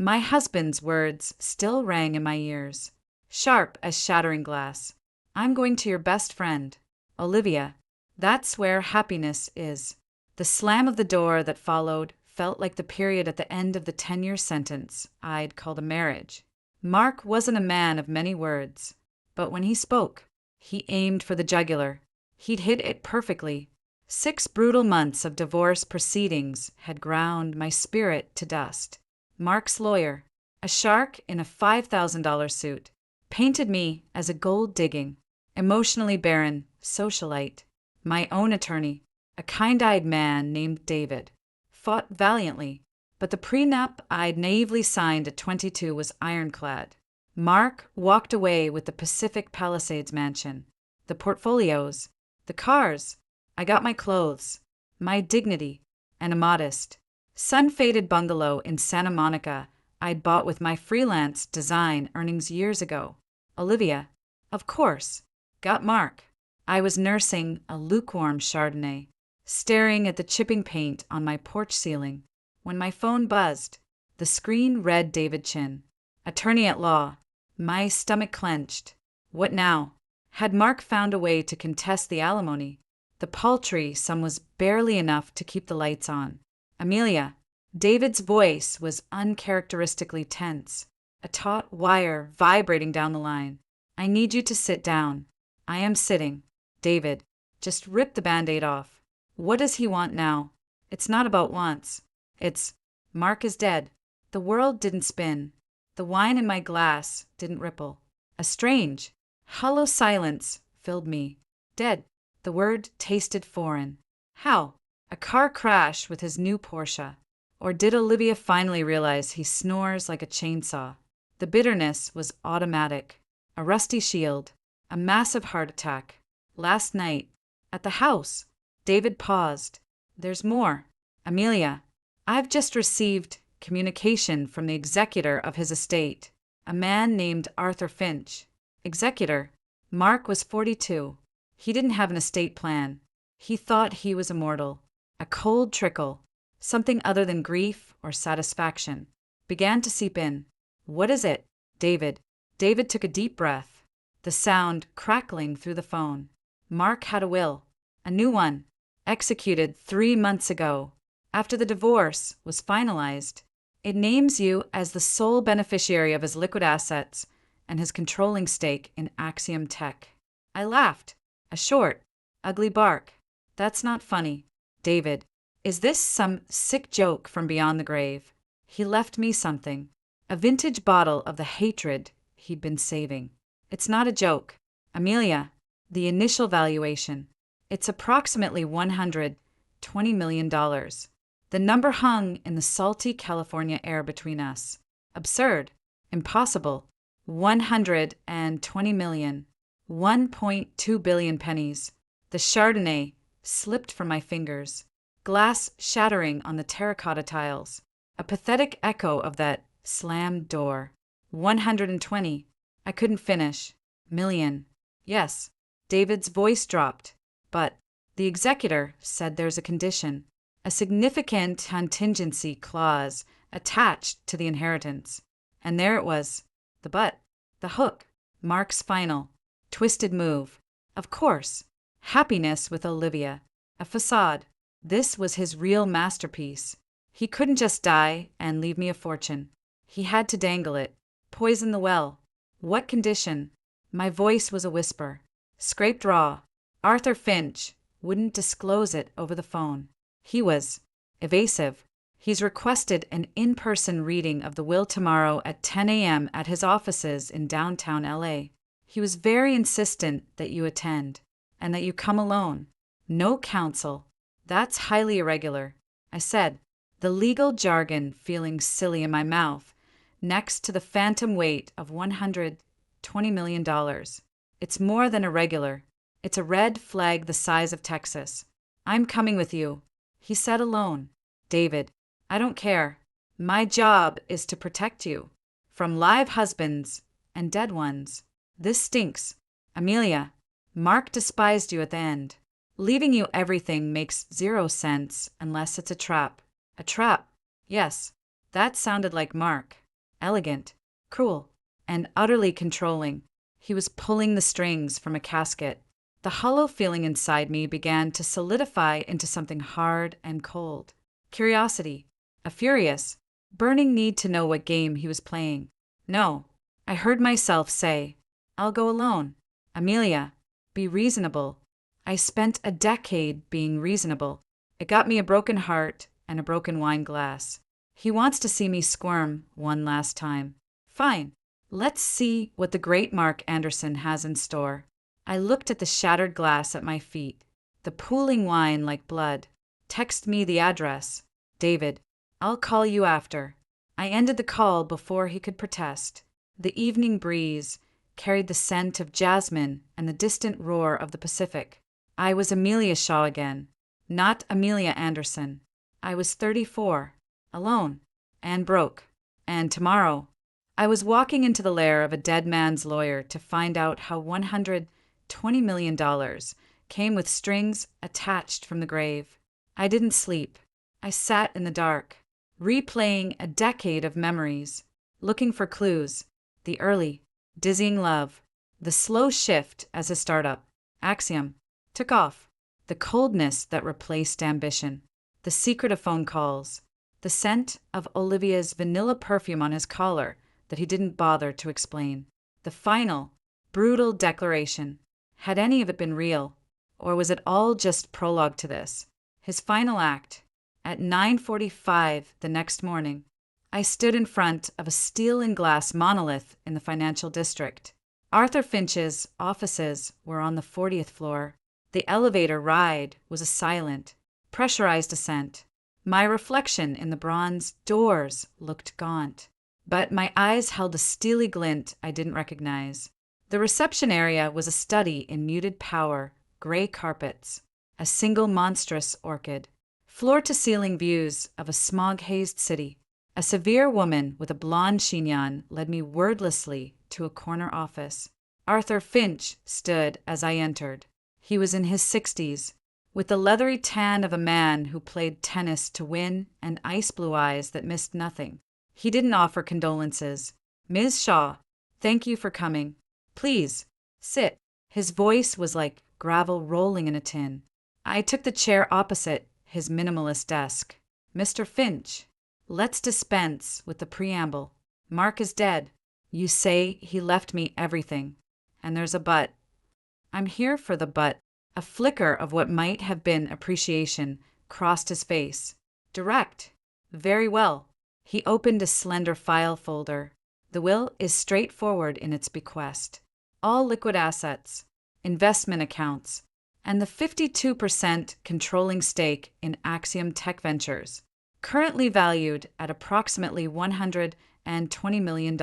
My husband's words still rang in my ears, sharp as shattering glass. I'm going to your best friend, Olivia. That's where happiness is. The slam of the door that followed felt like the period at the end of the 10-year sentence I'd called a marriage. Mark wasn't a man of many words, but when he spoke, he aimed for the jugular. He'd hit it perfectly. 6 brutal months of divorce proceedings had ground my spirit to dust. Mark's lawyer, a shark in a $5,000 suit, painted me as a gold-digging, emotionally barren socialite. My own attorney, a kind-eyed man named David, fought valiantly, but the prenup I'd naively signed at 22 was ironclad. Mark walked away with the Pacific Palisades mansion, the portfolios, the cars. I got my clothes, my dignity, and a modest, sun-faded bungalow in Santa Monica I'd bought with my freelance design earnings years ago. Olivia, of course, got Mark. I was nursing a lukewarm Chardonnay, staring at the chipping paint on my porch ceiling, when my phone buzzed. The screen read David Chin, attorney at law. My stomach clenched. What now? Had Mark found a way to contest the alimony? The paltry sum was barely enough to keep the lights on. Amelia. David's voice was uncharacteristically tense, a taut wire vibrating down the line. I need you to sit down. I am sitting. David, just rip the Band-Aid off. What does he want now? It's not about wants. It's, Mark is dead. The world didn't spin. The wine in my glass didn't ripple. A strange, hollow silence filled me. Dead. The word tasted foreign. How? A car crash with his new Porsche. Or did Olivia finally realize he snores like a chainsaw? The bitterness was automatic. A rusty shield. A massive heart attack. Last night. At the house. David paused. There's more. Amelia. I've just received communication from the executor of his estate, a man named Arthur Finch. Executor. Mark was 42. He didn't have an estate plan. He thought he was immortal. A cold trickle, something other than grief or satisfaction, began to seep in. What is it, David? David took a deep breath, the sound crackling through the phone. Mark had a will, a new one, executed 3 months ago. After the divorce was finalized, it names you as the sole beneficiary of his liquid assets and his controlling stake in Axiom Tech. I laughed. A short, ugly bark. That's not funny. David, is this some sick joke from beyond the grave? He left me something, a vintage bottle of the hatred he'd been saving. It's not a joke. Amelia, the initial valuation. It's approximately $120 million. The number hung in the salty California air between us. Absurd. Impossible. 120 million. 1.2 billion pennies. The Chardonnay slipped from my fingers. Glass shattering on the terracotta tiles. A pathetic echo of that slammed door. 120. I couldn't finish. Million. Yes. David's voice dropped. But the executor said there's a condition. A significant contingency clause attached to the inheritance. And there it was. The but. The hook. Mark's final, twisted move. Of course. Happiness with Olivia. A facade. This was his real masterpiece. He couldn't just die and leave me a fortune. He had to dangle it. Poison the well. What condition? My voice was a whisper. Scraped raw. Arthur Finch wouldn't disclose it over the phone. He was evasive. He's requested an in-person reading of the will tomorrow at 10 a.m. at his offices in downtown LA. He was very insistent that you attend, and that you come alone. No counsel. That's highly irregular. I said, the legal jargon feeling silly in my mouth, next to the phantom weight of $120 million. It's more than irregular. It's a red flag the size of Texas. I'm coming with you. He said alone. David, I don't care. My job is to protect you. From live husbands and dead ones. This stinks. Amelia, Mark despised you at the end. Leaving you everything makes 0 sense unless it's a trap. A trap. Yes, that sounded like Mark. elegant, cruel, and utterly controlling. He was pulling the strings from a casket. The hollow feeling inside me began to solidify into something hard and cold. Curiosity, a furious, burning need to know what game he was playing. No, I heard myself say, I'll go alone. Amelia, be reasonable. I spent a decade being reasonable. It got me a broken heart and a broken wine glass. He wants to see me squirm one last time. Fine. Let's see what the great Mark Anderson has in store. I looked at the shattered glass at my feet, the pooling wine like blood. Text me the address. David, I'll call you after. I ended the call before he could protest. The evening breeze carried the scent of jasmine and the distant roar of the Pacific. I was Amelia Shaw again, not Amelia Anderson. I was 34, alone, and broke. And tomorrow, I was walking into the lair of a dead man's lawyer to find out how $120 million came with strings attached from the grave. I didn't sleep. I sat in the dark, replaying a decade of memories, looking for clues, the early, dizzying love, the slow shift as a startup, axiom, took off, the coldness that replaced ambition, the secret of phone calls, the scent of Olivia's vanilla perfume on his collar that he didn't bother to explain, the final, brutal declaration. Had any of it been real, or was it all just prologue to this? His final act. At 9:45 the next morning, I stood in front of a steel and glass monolith in the financial district. Arthur Finch's offices were on the 40th floor. The elevator ride was a silent, pressurized ascent. My reflection in the bronze doors looked gaunt, but my eyes held a steely glint I didn't recognize. The reception area was a study in muted power, gray carpets, a single monstrous orchid, floor-to-ceiling views of a smog-hazed city. A severe woman with a blonde chignon led me wordlessly to a corner office. Arthur Finch stood as I entered. He was in his 60s, with the leathery tan of a man who played tennis to win and ice-blue eyes that missed nothing. He didn't offer condolences. Ms. Shaw, thank you for coming. Please, sit. His voice was like gravel rolling in a tin. I took the chair opposite his minimalist desk. Mr. Finch, let's dispense with the preamble. Mark is dead. You say he left me everything. And there's a but. I'm here for the but. A flicker of what might have been appreciation crossed his face. Direct. Very well. He opened a slender file folder. The will is straightforward in its bequest. All liquid assets, investment accounts, and the 52% controlling stake in Axiom Tech Ventures, currently valued at approximately $120 million,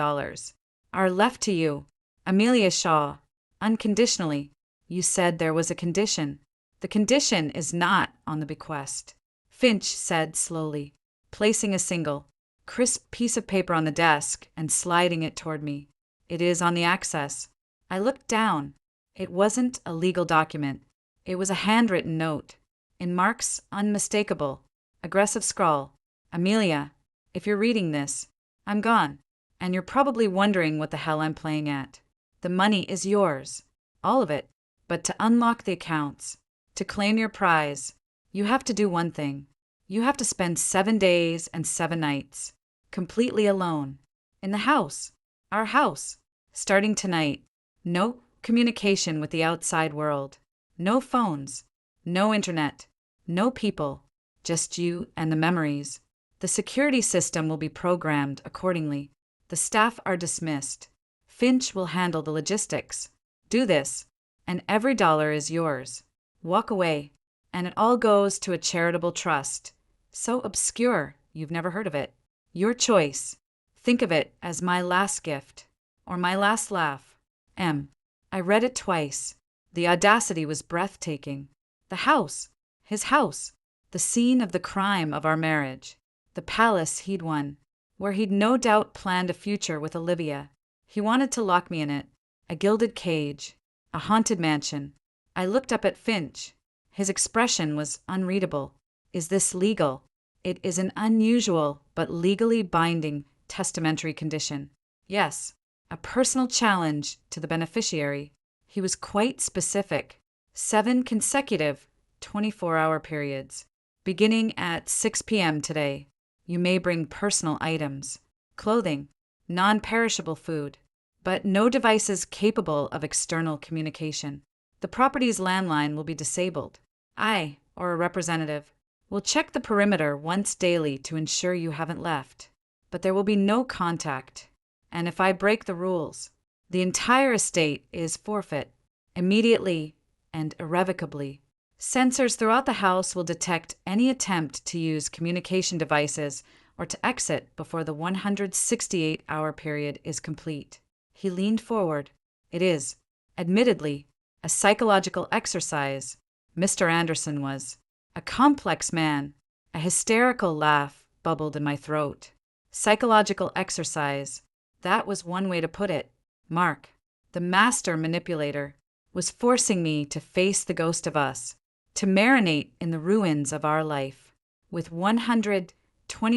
are left to you, Amelia Shaw, unconditionally. You said there was a condition. The condition is not on the bequest, Finch said slowly, placing a single, crisp piece of paper on the desk and sliding it toward me. It is on the access. I looked down. It wasn't a legal document. It was a handwritten note. In Mark's unmistakable, aggressive scrawl, Amelia, if you're reading this, I'm gone, and you're probably wondering what the hell I'm playing at. The money is yours, all of it, but to unlock the accounts, to claim your prize, you have to do one thing. You have to spend 7 days and 7 nights, completely alone, in the house, our house, starting tonight. No communication with the outside world, no phones, no internet, no people, just you and the memories. The security system will be programmed accordingly. The staff are dismissed. Finch will handle the logistics. Do this, and every dollar is yours. Walk away, and it all goes to a charitable trust. So obscure, you've never heard of it. Your choice. Think of it as my last gift, or my last laugh. I read it twice. The audacity was breathtaking. The house, his house, the scene of the crime of our marriage, the palace he'd won, where he'd no doubt planned a future with Olivia. He wanted to lock me in it, a gilded cage, a haunted mansion. I looked up at Finch. His expression was unreadable. Is this legal? It is an unusual but legally binding testamentary condition. Yes, a personal challenge to the beneficiary. He was quite specific. 7 consecutive 24-hour periods. Beginning at 6 p.m. today, you may bring personal items, clothing, non-perishable food, but no devices capable of external communication. The property's landline will be disabled. I, or a representative, will check the perimeter once daily to ensure you haven't left. But there will be no contact. And if I break the rules, the entire estate is forfeit, immediately and irrevocably. Sensors throughout the house will detect any attempt to use communication devices or to exit before the 168-hour period is complete. He leaned forward. It is, admittedly, a psychological exercise. Mr. Anderson was a complex man. A hysterical laugh bubbled in my throat. Psychological exercise. That was one way to put it. Mark, the master manipulator, was forcing me to face the ghost of us, to marinate in the ruins of our life, with $120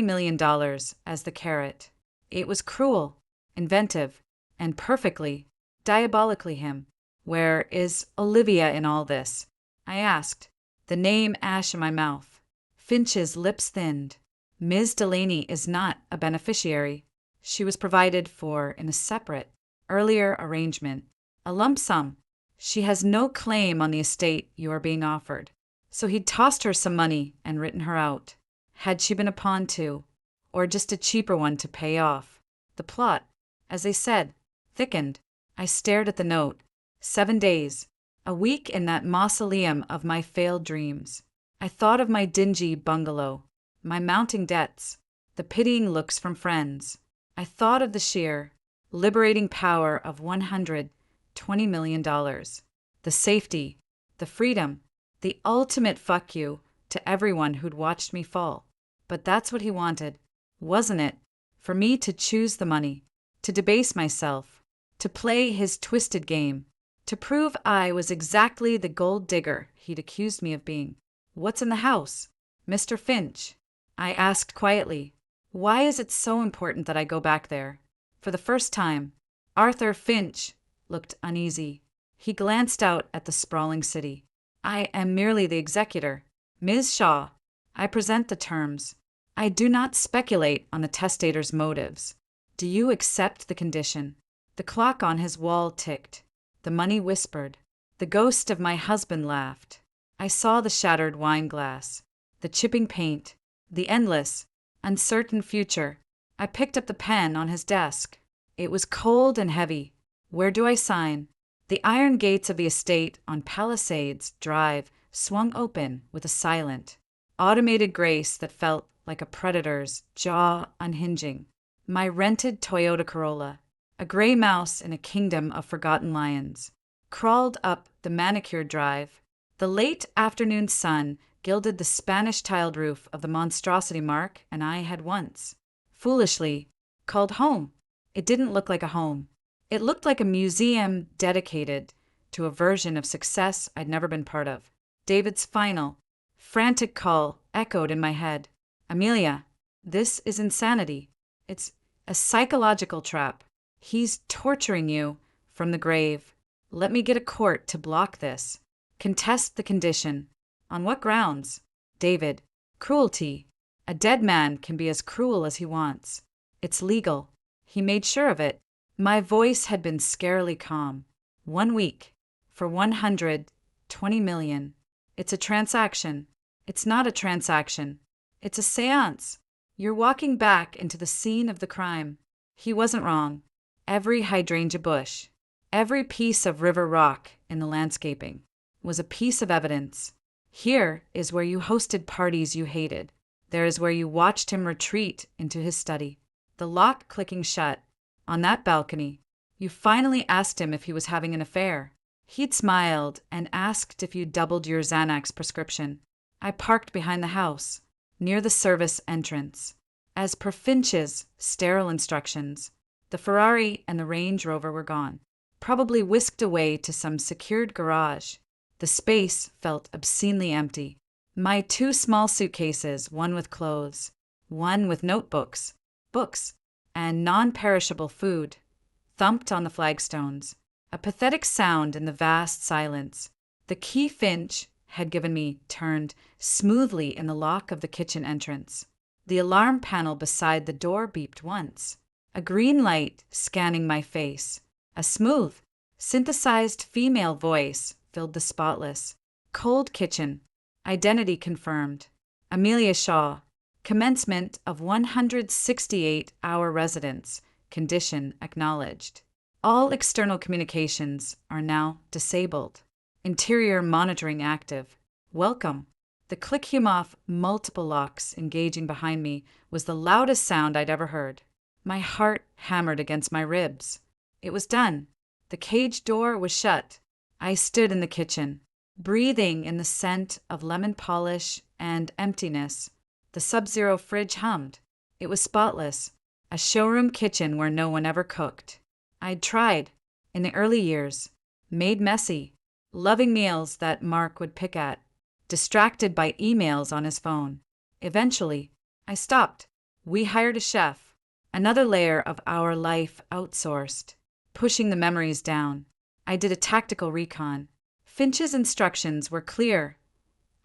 million as the carrot. It was cruel, inventive, and perfectly, diabolically him. Where is Olivia in all this? I asked, the name ash in my mouth. Finch's lips thinned. Ms. Delaney is not a beneficiary. She was provided for in a separate, earlier arrangement, a lump sum. She has no claim on the estate you are being offered. So he'd tossed her some money and written her out. Had she been a pawn too, or just a cheaper one to pay off? The plot, as they said, thickened. I stared at the note. 7 days, a week in that mausoleum of my failed dreams. I thought of my dingy bungalow, my mounting debts, the pitying looks from friends. I thought of the sheer, liberating power of $120 million, the safety, the freedom, the ultimate fuck you to everyone who'd watched me fall. But that's what he wanted, wasn't it? For me to choose the money, to debase myself, to play his twisted game, to prove I was exactly the gold digger he'd accused me of being. What's in the house? Mr. Finch, I asked quietly. Why is it so important that I go back there? For the first time, Arthur Finch looked uneasy. He glanced out at the sprawling city. I am merely the executor. Ms. Shaw, I present the terms. I do not speculate on the testator's motives. Do you accept the condition? The clock on his wall ticked. The money whispered. The ghost of my husband laughed. I saw the shattered wine glass, the chipping paint, the endless, uncertain future. I picked up the pen on his desk. It was cold and heavy. Where do I sign? The iron gates of the estate on Palisades Drive swung open with a silent, automated grace that felt like a predator's jaw unhinging. My rented Toyota Corolla, a gray mouse in a kingdom of forgotten lions, crawled up the manicured drive. The late afternoon sun gilded the Spanish-tiled roof of the monstrosity Mark and I had once, foolishly, called home. It didn't look like a home. It looked like a museum dedicated to a version of success I'd never been part of. David's final, frantic call echoed in my head. Amelia, this is insanity. It's a psychological trap. He's torturing you from the grave. Let me get a court to block this. Contest the condition. On what grounds? David, cruelty. A dead man can be as cruel as he wants. It's legal. He made sure of it. My voice had been scarily calm. 1 week. For $120 million. It's a transaction. It's not a transaction. It's a seance. You're walking back into the scene of the crime. He wasn't wrong. Every hydrangea bush, every piece of river rock in the landscaping was a piece of evidence. Here is where you hosted parties you hated. There is where you watched him retreat into his study, the lock clicking shut. On that balcony, you finally asked him if he was having an affair. He'd smiled and asked if you doubled your Xanax prescription. I parked behind the house, near the service entrance. As per Finch's sterile instructions, the Ferrari and the Range Rover were gone, probably whisked away to some secured garage. The space felt obscenely empty. My 2 small suitcases, one with clothes, one with notebooks, books, and non-perishable food thumped on the flagstones, a pathetic sound in the vast silence. The key Finch had given me turned smoothly in the lock of the kitchen entrance. The alarm panel beside the door beeped once, a green light scanning my face. A smooth, synthesized female voice filled the spotless, cold kitchen. Identity confirmed. Amelia Shaw. Commencement of 168-hour residence. Condition acknowledged. All external communications are now disabled. Interior monitoring active. Welcome. The click off multiple locks engaging behind me was the loudest sound I'd ever heard. My heart hammered against my ribs. It was done. The cage door was shut. I stood in the kitchen, breathing in the scent of lemon polish and emptiness. The Sub-Zero fridge hummed. It was spotless, a showroom kitchen where no one ever cooked. I'd tried, in the early years, made messy, loving meals that Mark would pick at, distracted by emails on his phone. Eventually, I stopped. We hired a chef, another layer of our life outsourced, pushing the memories down. I did a tactical recon. Finch's instructions were clear.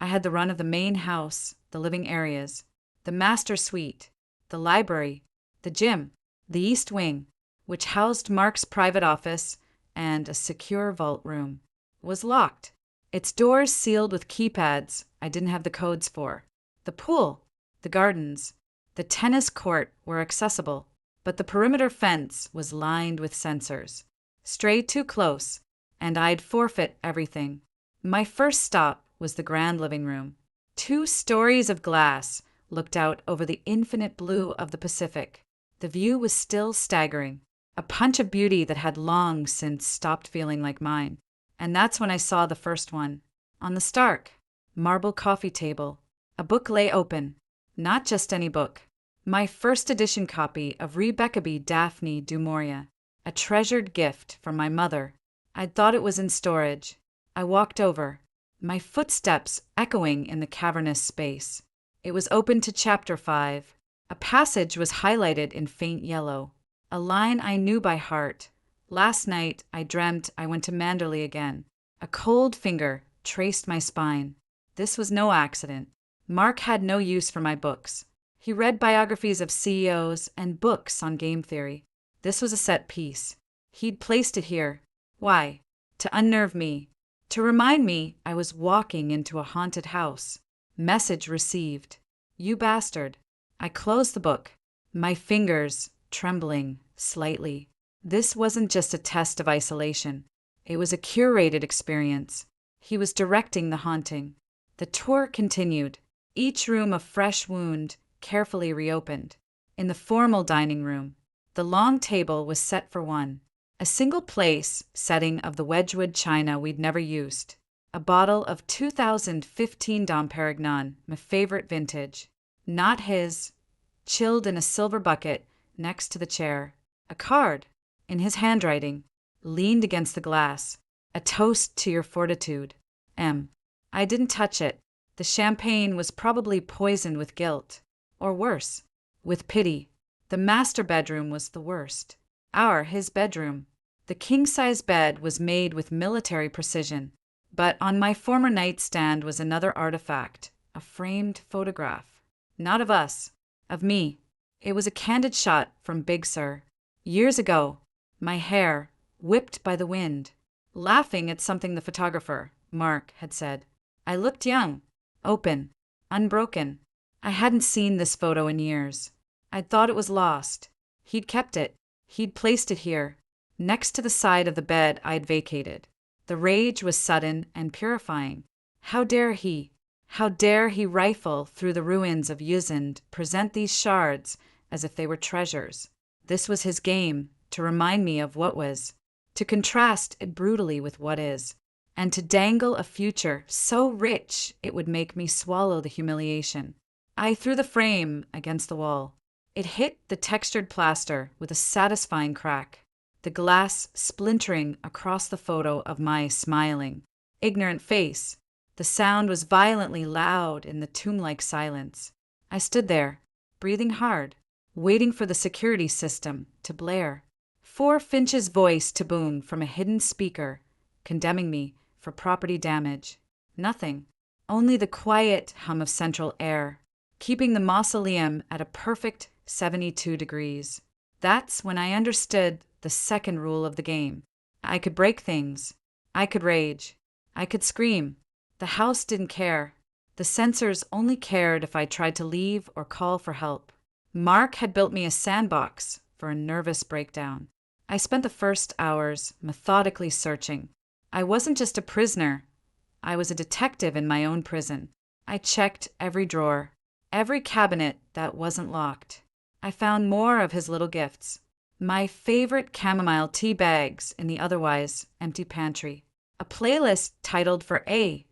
I had the run of the main house, the living areas, the master suite, the library, the gym, the east wing, which housed Mark's private office and a secure vault room, was locked. Its doors sealed with keypads I didn't have the codes for. The pool, the gardens, the tennis court were accessible, but the perimeter fence was lined with sensors. Stray too close, and I'd forfeit everything. My first stop was the grand living room. 2 stories of glass looked out over the infinite blue of the Pacific. The view was still staggering, a punch of beauty that had long since stopped feeling like mine. And that's when I saw the first one. On the stark, marble coffee table, a book lay open. Not just any book. My first edition copy of Rebecca B. Daphne du Maurier, a treasured gift from my mother. I'd thought it was in storage. I walked over, my footsteps echoing in the cavernous space. It was open to chapter 5. A passage was highlighted in faint yellow, a line I knew by heart. Last night, I dreamt I went to Manderley again. A cold finger traced my spine. This was no accident. Mark had no use for my books. He read biographies of CEOs and books on game theory. This was a set piece. He'd placed it here. Why? To unnerve me. To remind me I was walking into a haunted house. Message received. You bastard. I closed the book, my fingers trembling slightly. This wasn't just a test of isolation. It was a curated experience. He was directing the haunting. The tour continued, each room a fresh wound, carefully reopened. In the formal dining room, the long table was set for one. A single place setting of the Wedgwood china we'd never used. A bottle of 2015 Dom Perignon, my favorite vintage. Not his, chilled in a silver bucket next to the chair. A card, in his handwriting, leaned against the glass. A toast to your fortitude. M. I didn't touch it. The champagne was probably poisoned with guilt. Or worse, with pity. The master bedroom was the worst. His bedroom. The king-size bed was made with military precision. But on my former nightstand was another artifact, a framed photograph. Not of us, of me. It was a candid shot from Big Sur. Years ago, my hair, whipped by the wind, laughing at something the photographer, Mark, had said. I looked young, open, unbroken. I hadn't seen this photo in years. I'd thought it was lost. He'd kept it. He'd placed it here, next to the side of the bed I'd vacated. The rage was sudden and purifying. How dare he? How dare he rifle through the ruins of Yuzend, present these shards as if they were treasures? This was his game, to remind me of what was, to contrast it brutally with what is, and to dangle a future so rich it would make me swallow the humiliation. I threw the frame against the wall. It hit the textured plaster with a satisfying crack, the glass splintering across the photo of my smiling, ignorant face. The sound was violently loud in the tomb-like silence. I stood there, breathing hard, waiting for the security system to blare. 4 Finch's voice to boom from a hidden speaker, condemning me for property damage. Nothing. Only the quiet hum of central air, keeping the mausoleum at a perfect 72 degrees. That's when I understood the second rule of the game. I could break things. I could rage. I could scream. The house didn't care. The sensors only cared if I tried to leave or call for help. Mark had built me a sandbox for a nervous breakdown. I spent the first hours methodically searching. I wasn't just a prisoner. I was a detective in my own prison. I checked every drawer, every cabinet that wasn't locked. I found more of his little gifts. My favorite chamomile tea bags in the otherwise empty pantry. A playlist titled for A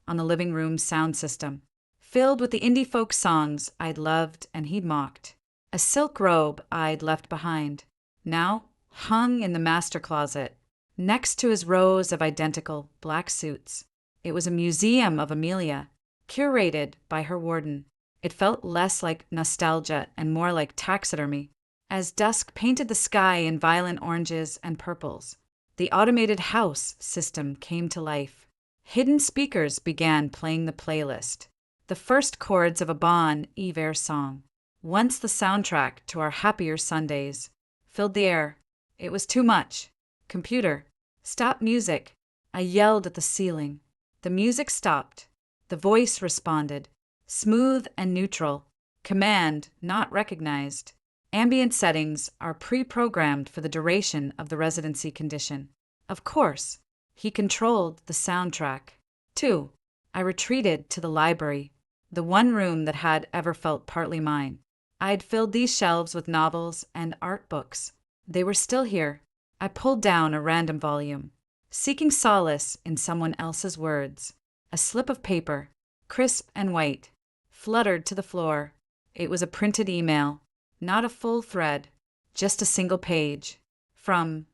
on the living room sound system, filled with the indie folk songs I'd loved and he'd mocked. A silk robe I'd left behind, now hung in the master closet, next to his rows of identical black suits. It was a museum of Amelia, curated by her warden. It felt less like nostalgia and more like taxidermy. As dusk painted the sky in violent oranges and purples, the automated house system came to life. Hidden speakers began playing the playlist, the first chords of a Bon Iver song. Once the soundtrack to our happier Sundays filled the air. It was too much. Computer, stop music. I yelled at the ceiling. The music stopped. The voice responded, smooth and neutral. Command not recognized. Ambient settings are pre-programmed for the duration of the residency condition. Of course, he controlled the soundtrack. 2. I retreated to the library, the one room that had ever felt partly mine. I'd filled these shelves with novels and art books. They were still here. I pulled down a random volume, seeking solace in someone else's words. A slip of paper, crisp and white, fluttered to the floor. It was a printed email, not a full thread, just a single page. From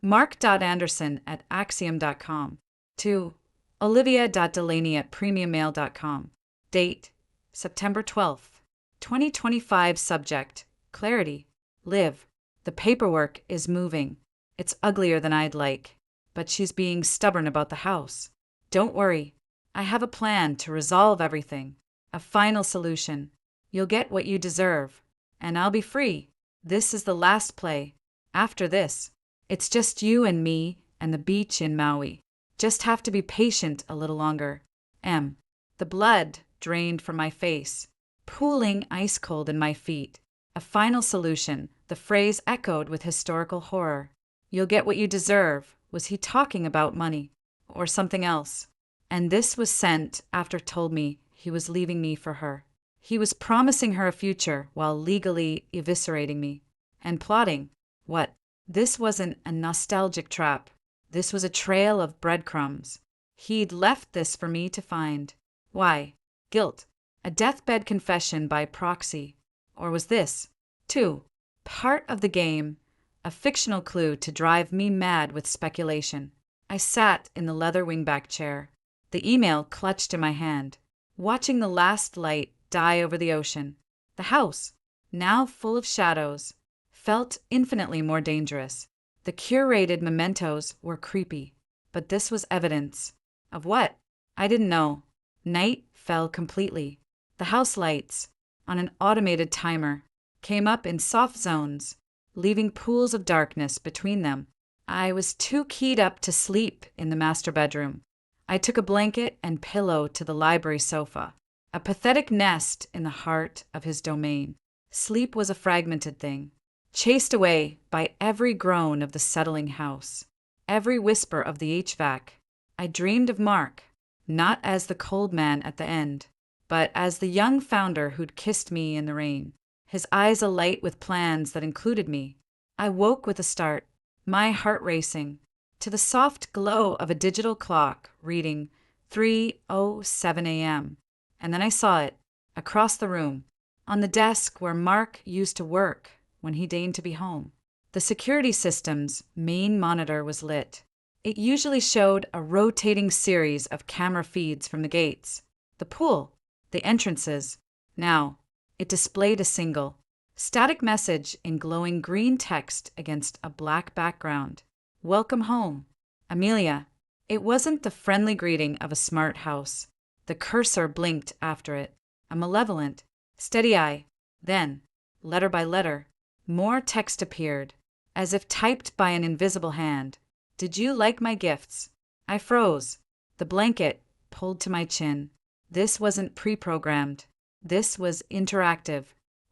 mark.anderson@axiom.com to olivia.delaney@premiummail.com. Date, September 12th, 2025. Subject, clarity. Liv, the paperwork is moving. It's uglier than I'd like, but she's being stubborn about the house. Don't worry. I have a plan to resolve everything. A final solution. You'll get what you deserve, and I'll be free. This is the last play. After this, it's just you and me and the beach in Maui. Just have to be patient a little longer. M. The blood drained from my face, pooling ice cold in my feet. A final solution. The phrase echoed with historical horror. You'll get what you deserve. Was he talking about money or something else? And this was sent after told me he was leaving me for her. He was promising her a future while legally eviscerating me. And plotting. What? This wasn't a nostalgic trap. This was a trail of breadcrumbs. He'd left this for me to find. Why? Guilt. A deathbed confession by proxy. Or was this, 2, part of the game, a fictional clue to drive me mad with speculation? I sat in the leather wingback chair, the email clutched in my hand, watching the last light die over the ocean. The house, now full of shadows, felt infinitely more dangerous. The curated mementos were creepy, but this was evidence. Of what? I didn't know. Night fell completely. The house lights, on an automated timer, came up in soft zones, leaving pools of darkness between them. I was too keyed up to sleep in the master bedroom. I took a blanket and pillow to the library sofa, a pathetic nest in the heart of his domain. Sleep was a fragmented thing, chased away by every groan of the settling house, every whisper of the HVAC. I dreamed of Mark, not as the cold man at the end, but as the young founder who'd kissed me in the rain, his eyes alight with plans that included me. I woke with a start, my heart racing, to the soft glow of a digital clock reading 3:07 a.m. And then I saw it, across the room, on the desk where Mark used to work when he deigned to be home. The security system's main monitor was lit. It usually showed a rotating series of camera feeds from the gates, the pool, the entrances. Now, it displayed a single, Static message in glowing green text against a black background. Welcome home, Amelia. It wasn't the friendly greeting of a smart house. The cursor blinked after it, a malevolent, steady eye. Then, letter by letter, more text appeared, as if typed by an invisible hand. Did you like my gifts? I froze. The blanket pulled to my chin. This wasn't pre-programmed. This was interactive.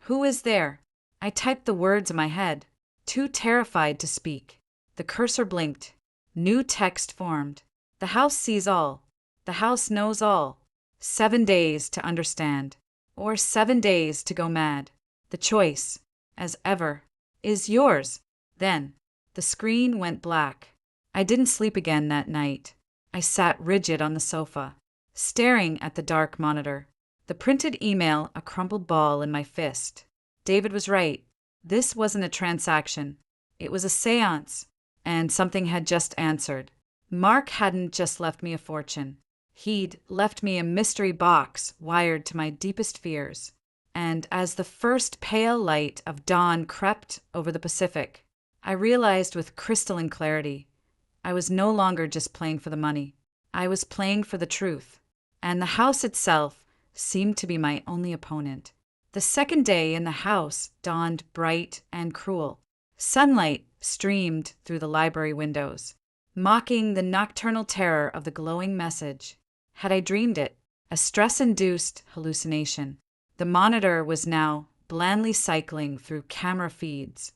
Who is there? I typed the words in my head, too terrified to speak. The cursor blinked. New text formed. The house sees all. The house knows all. 7 days to understand. Or 7 days to go mad. The choice, as ever, is yours. Then, the screen went black. I didn't sleep again that night. I sat rigid on the sofa, staring at the dark monitor. The printed email a crumpled ball in my fist. David was right. This wasn't a transaction. It was a séance. And something had just answered. Mark hadn't just left me a fortune. He'd left me a mystery box wired to my deepest fears. And as the first pale light of dawn crept over the Pacific, I realized with crystalline clarity, I was no longer just playing for the money. I was playing for the truth. And the house itself seemed to be my only opponent. The second day in the house dawned bright and cruel. Sunlight streamed through the library windows, mocking the nocturnal terror of the glowing message. Had I dreamed it? A stress-induced hallucination. The monitor was now blandly cycling through camera feeds.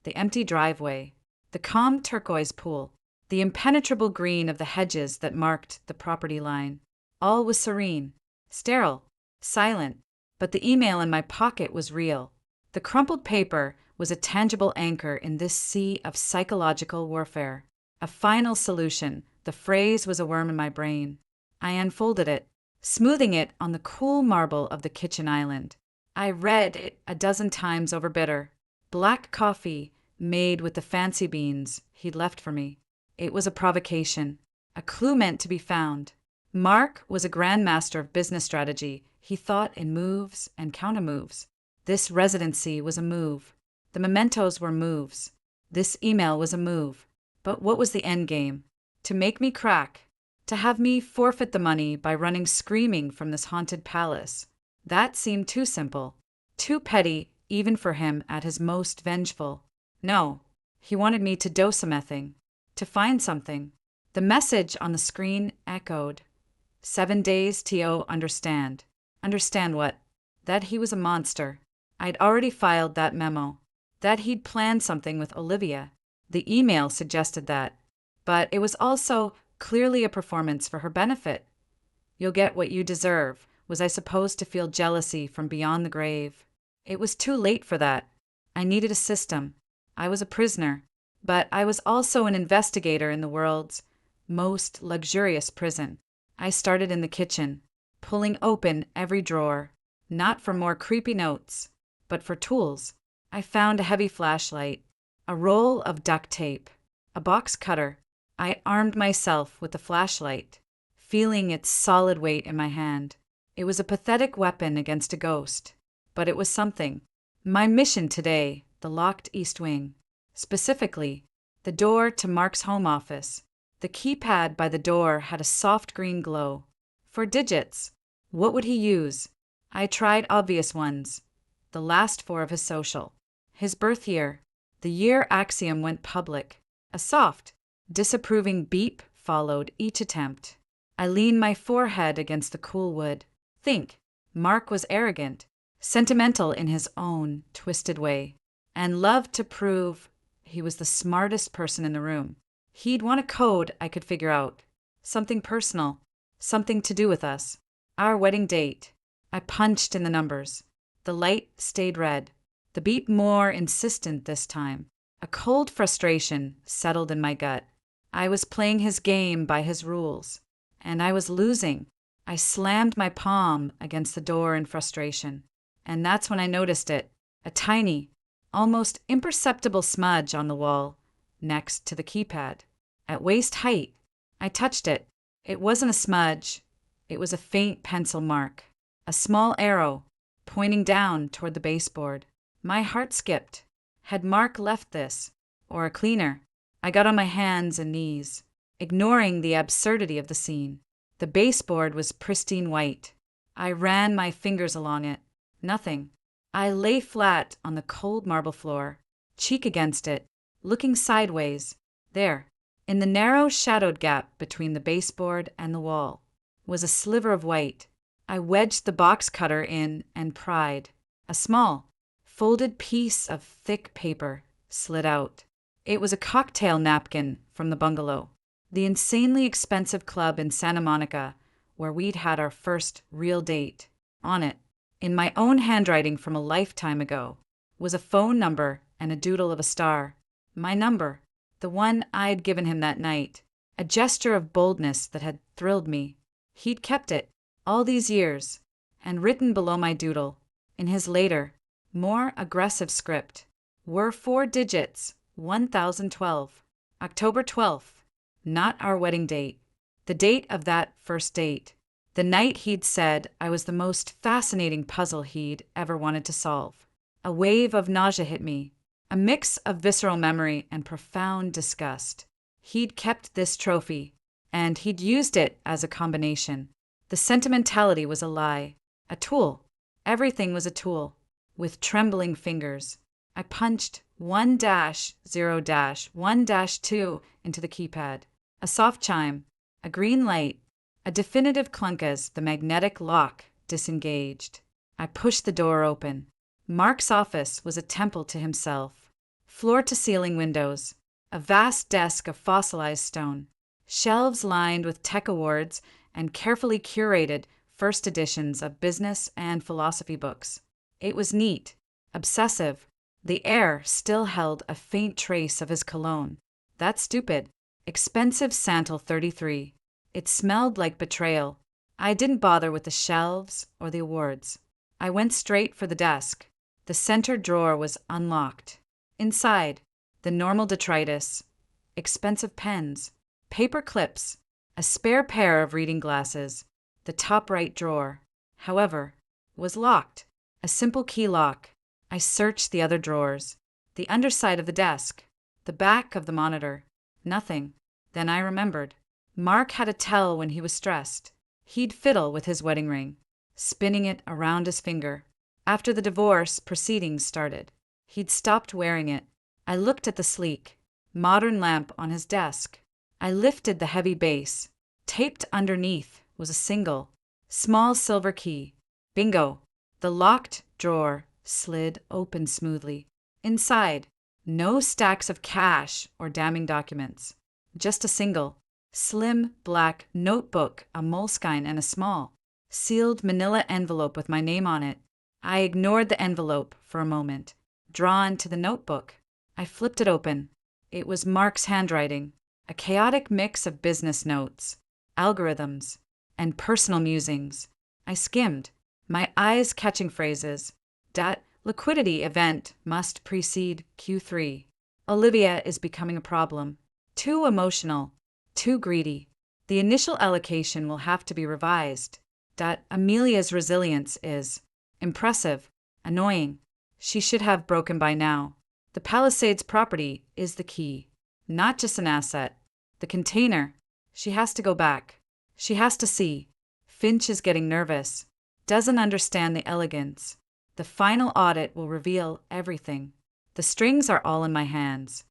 The empty driveway, the calm turquoise pool, the impenetrable green of the hedges that marked the property line. All was serene, sterile, silent, but the email in my pocket was real. The crumpled paper was a tangible anchor in this sea of psychological warfare. A final solution. The phrase was a worm in my brain. I unfolded it, smoothing it on the cool marble of the kitchen island. I read it a dozen times over bitter. Black coffee made with the fancy beans he'd left for me. It was a provocation, a clue meant to be found. Mark was a grandmaster of business strategy. He thought in moves and countermoves. This residency was a move. The mementos were moves. This email was a move. But what was the end game? To make me crack. To have me forfeit the money by running screaming from this haunted palace. That seemed too simple. Too petty, even for him at his most vengeful. No, he wanted me to do something. To find something. The message on the screen echoed. 7 days to understand. Understand what? That he was a monster. I'd already filed that memo. That he'd planned something with Olivia. The email suggested that. But it was also clearly a performance for her benefit. You'll get what you deserve. Was I supposed to feel jealousy from beyond the grave? It was too late for that. I needed a system. I was a prisoner. But I was also an investigator in the world's most luxurious prison. I started in the kitchen, pulling open every drawer, not for more creepy notes, but for tools. I found a heavy flashlight, a roll of duct tape, a box cutter. I armed myself with the flashlight, feeling its solid weight in my hand. It was a pathetic weapon against a ghost, but it was something. My mission today, the locked east wing. Specifically, the door to Mark's home office. The keypad by the door had a soft green glow. For digits. What would he use? I tried obvious ones. The last 4 of his social. His birth year. The year Axiom went public. A soft, disapproving beep followed each attempt. I leaned my forehead against the cool wood. Think. Mark was arrogant, sentimental in his own twisted way, and loved to prove he was the smartest person in the room. He'd want a code I could figure out. Something personal. Something to do with us. Our wedding date. I punched in the numbers. The light stayed red. The beat more insistent this time. A cold frustration settled in my gut. I was playing his game by his rules. And I was losing. I slammed my palm against the door in frustration. And that's when I noticed it. A tiny, almost imperceptible smudge on the wall, next to the keypad. At waist height. I touched it. It wasn't a smudge. It was a faint pencil mark. A small arrow, pointing down toward the baseboard. My heart skipped. Had Mark left this? Or a cleaner? I got on my hands and knees, ignoring the absurdity of the scene. The baseboard was pristine white. I ran my fingers along it. Nothing. I lay flat on the cold marble floor, cheek against it, looking sideways. There, in the narrow shadowed gap between the baseboard and the wall, was a sliver of white. I wedged the box cutter in and pried. A small, folded piece of thick paper slid out. It was a cocktail napkin from the bungalow, the insanely expensive club in Santa Monica where we'd had our first real date. On it, in my own handwriting from a lifetime ago, was a phone number and a doodle of a star. My number, the one I'd given him that night, a gesture of boldness that had thrilled me. He'd kept it all these years, and written below my doodle, in his later, more aggressive script, were 4 digits, 1012, October 12th, not our wedding date, the date of that first date, the night he'd said I was the most fascinating puzzle he'd ever wanted to solve. A wave of nausea hit me, a mix of visceral memory and profound disgust. He'd kept this trophy, and he'd used it as a combination. The sentimentality was a lie, a tool. Everything was a tool. With trembling fingers, I punched 1-0-1-2 into the keypad. A soft chime, a green light, a definitive clunk as the magnetic lock disengaged. I pushed the door open. Mark's office was a temple to himself. Floor-to-ceiling windows, a vast desk of fossilized stone, shelves lined with tech awards and carefully curated first editions of business and philosophy books. It was neat, obsessive. The air still held a faint trace of his cologne. That stupid, expensive Santal 33. It smelled like betrayal. I didn't bother with the shelves or the awards. I went straight for the desk. The center drawer was unlocked. Inside, the normal detritus, expensive pens, paper clips, a spare pair of reading glasses. The top right drawer, however, was locked. A simple key lock. I searched the other drawers, the underside of the desk, the back of the monitor. Nothing. Then I remembered. Mark had a tell when he was stressed. He'd fiddle with his wedding ring, spinning it around his finger. After the divorce proceedings started, he'd stopped wearing it. I looked at the sleek, modern lamp on his desk. I lifted the heavy base. Taped underneath was a single, small silver key. Bingo! The locked drawer slid open smoothly. Inside, no stacks of cash or damning documents. Just a single, slim black notebook, a moleskine, and a small, sealed manila envelope with my name on it. I ignored the envelope for a moment, drawn to the notebook. I flipped it open. It was Mark's handwriting, a chaotic mix of business notes, algorithms, and personal musings. I skimmed, my eyes catching phrases. Dat liquidity event must precede Q3. Olivia is becoming a problem. Too emotional, too greedy. The initial allocation will have to be revised. Dat Amelia's resilience is impressive, annoying. She should have broken by now. The Palisades property is the key, not just an asset. The container. She has to go back. She has to see. Finch is getting nervous. Doesn't understand the elegance. The final audit will reveal everything. The strings are all in my hands.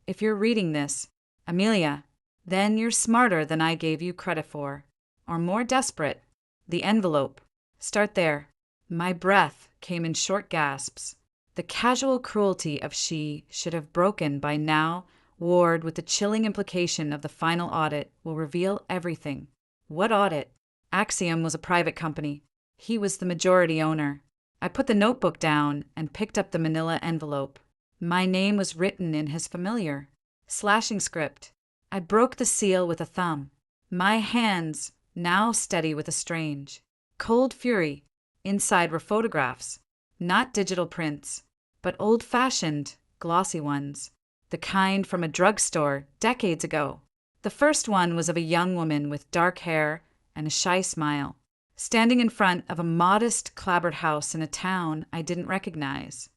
If you're reading this, Amelia, then you're smarter than I gave you credit for. Or more desperate. The envelope. Start there. My breath came in short gasps. The casual cruelty of she should have broken by now, warred with the chilling implication of the final audit will reveal everything. What audit? Axiom was a private company. He was the majority owner. I put the notebook down and picked up the manila envelope. My name was written in his familiar, slashing script. I broke the seal with a thumb. My hands, now steady with a strange, cold fury. Inside were photographs, not digital prints, but old-fashioned, glossy ones, the kind from a drugstore decades ago. The first one was of a young woman with dark hair and a shy smile, standing in front of a modest clapboard house in a town I didn't recognize.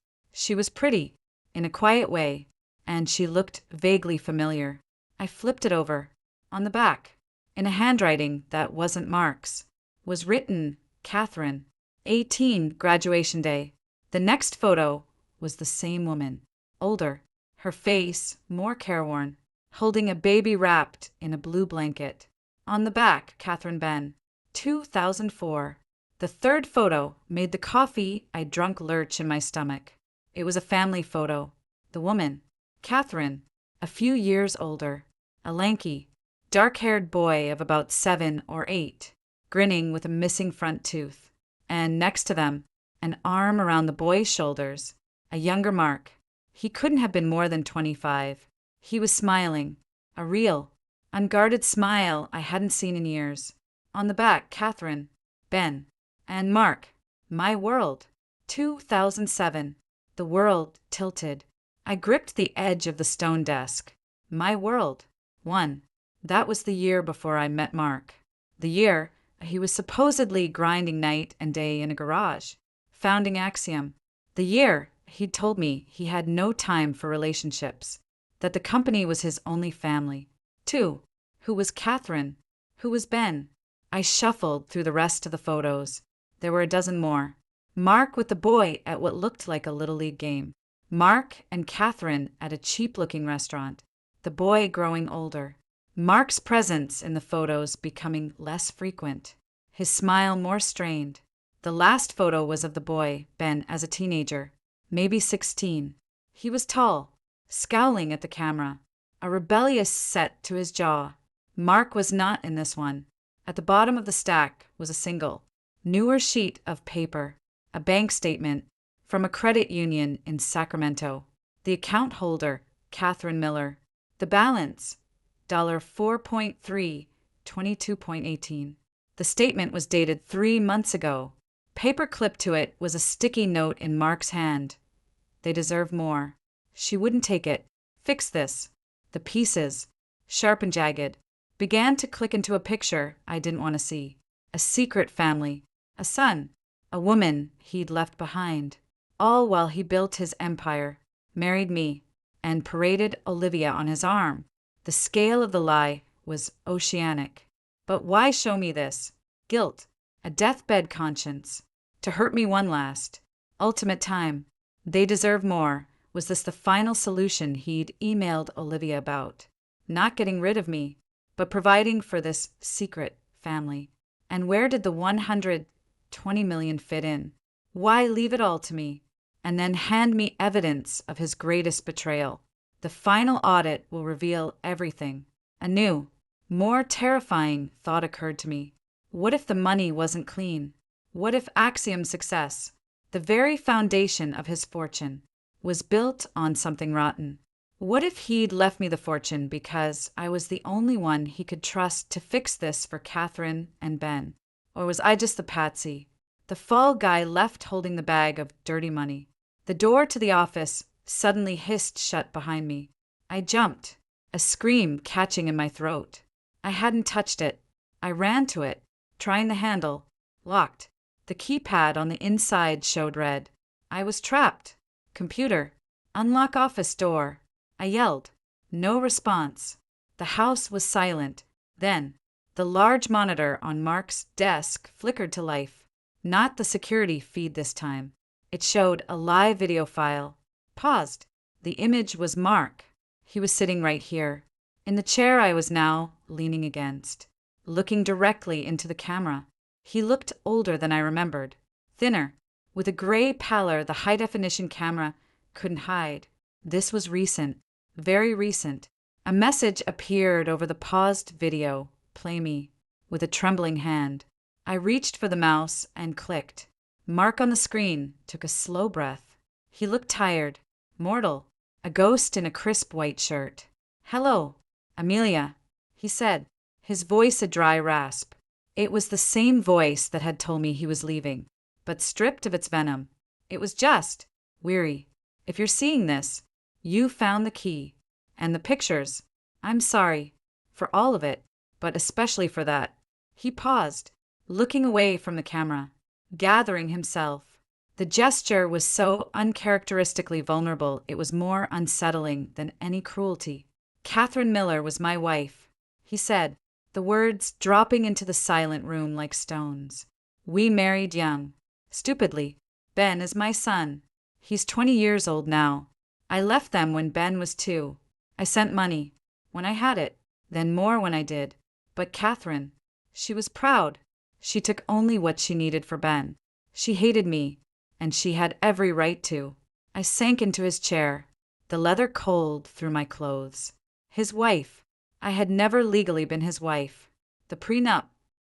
She was pretty, in a quiet way, and she looked vaguely familiar. I flipped it over. On the back, in a handwriting that wasn't Mark's, was written Catherine, 18, graduation day. The next photo was the same woman, older, her face more careworn, holding a baby wrapped in a blue blanket. On the back, Catherine Ben, 2004. The third photo made the coffee I drunk lurch in my stomach. It was a family photo. The woman, Catherine, a few years older, a lanky, dark-haired boy of about 7 or 8, grinning with a missing front tooth. And next to them, an arm around the boy's shoulders, a younger Mark. He couldn't have been more than 25. He was smiling, a real, unguarded smile I hadn't seen in years. On the back, Catherine, Ben, and Mark, my world, 2007. The world tilted. I gripped the edge of the stone desk. My world, 1. That was the year before I met Mark. The year he was supposedly grinding night and day in a garage, founding Axiom. The year he'd told me he had no time for relationships, that the company was his only family. 2. Who was Catherine? Who was Ben? I shuffled through the rest of the photos. There were a dozen more. Mark with the boy at what looked like a Little League game. Mark and Catherine at a cheap-looking restaurant. The boy growing older. Mark's presence in the photos becoming less frequent. His smile more strained. The last photo was of the boy, Ben, as a teenager, maybe 16. He was tall, scowling at the camera, a rebellious set to his jaw. Mark was not in this one. At the bottom of the stack was a single, newer sheet of paper, a bank statement from a credit union in Sacramento. The account holder, Catherine Miller. The balance, $4.3, 22.18. The statement was dated 3 months ago. Paper clipped to it was a sticky note in Mark's hand. They deserve more. She wouldn't take it. Fix this. The pieces, sharp and jagged, began to click into a picture I didn't want to see. A secret family, a son, a woman he'd left behind, all while he built his empire, married me, and paraded Olivia on his arm. The scale of the lie was oceanic. But why show me this? Guilt, a deathbed conscience, to hurt me one last, ultimate time. They deserve more. Was this the final solution he'd emailed Olivia about? Not getting rid of me, but providing for this secret family. And where did the 120 million fit in? Why leave it all to me, and then hand me evidence of his greatest betrayal? The final audit will reveal everything. A new, more terrifying thought occurred to me. What if the money wasn't clean? What if Axiom's success, the very foundation of his fortune, was built on something rotten? What if he'd left me the fortune because I was the only one he could trust to fix this for Catherine and Ben? Or was I just the patsy, the fall guy left holding the bag of dirty money? The door to the office suddenly hissed shut behind me. I jumped, a scream catching in my throat. I hadn't touched it. I ran to it, trying the handle. Locked. The keypad on the inside showed red. I was trapped. Computer. Unlock office door. I yelled. No response. The house was silent. Then, the large monitor on Mark's desk flickered to life. Not the security feed this time. It showed a live video file. Paused. The image was Mark. He was sitting right here, in the chair I was now leaning against, looking directly into the camera. He looked older than I remembered, thinner, with a gray pallor the high-definition camera couldn't hide. This was recent, very recent. A message appeared over the paused video. Play me. With a trembling hand, I reached for the mouse and clicked. Mark on the screen took a slow breath. He looked tired, mortal, a ghost in a crisp white shirt. Hello, Amelia, he said, his voice a dry rasp. It was the same voice that had told me he was leaving, but stripped of its venom. It was just weary. If you're seeing this, you found the key. And the pictures. I'm sorry. For all of it, but especially for that. He paused, looking away from the camera, gathering himself. The gesture was so uncharacteristically vulnerable, it was more unsettling than any cruelty. Catherine Miller was my wife, he said, the words dropping into the silent room like stones. We married young. Stupidly. Ben is my son. He's 20 years old now. I left them when Ben was 2. I sent money, when I had it, then more when I did. But Catherine, she was proud. She took only what she needed for Ben. She hated me, and she had every right to. I sank into his chair, the leather cold through my clothes. His wife. I had never legally been his wife. The prenup.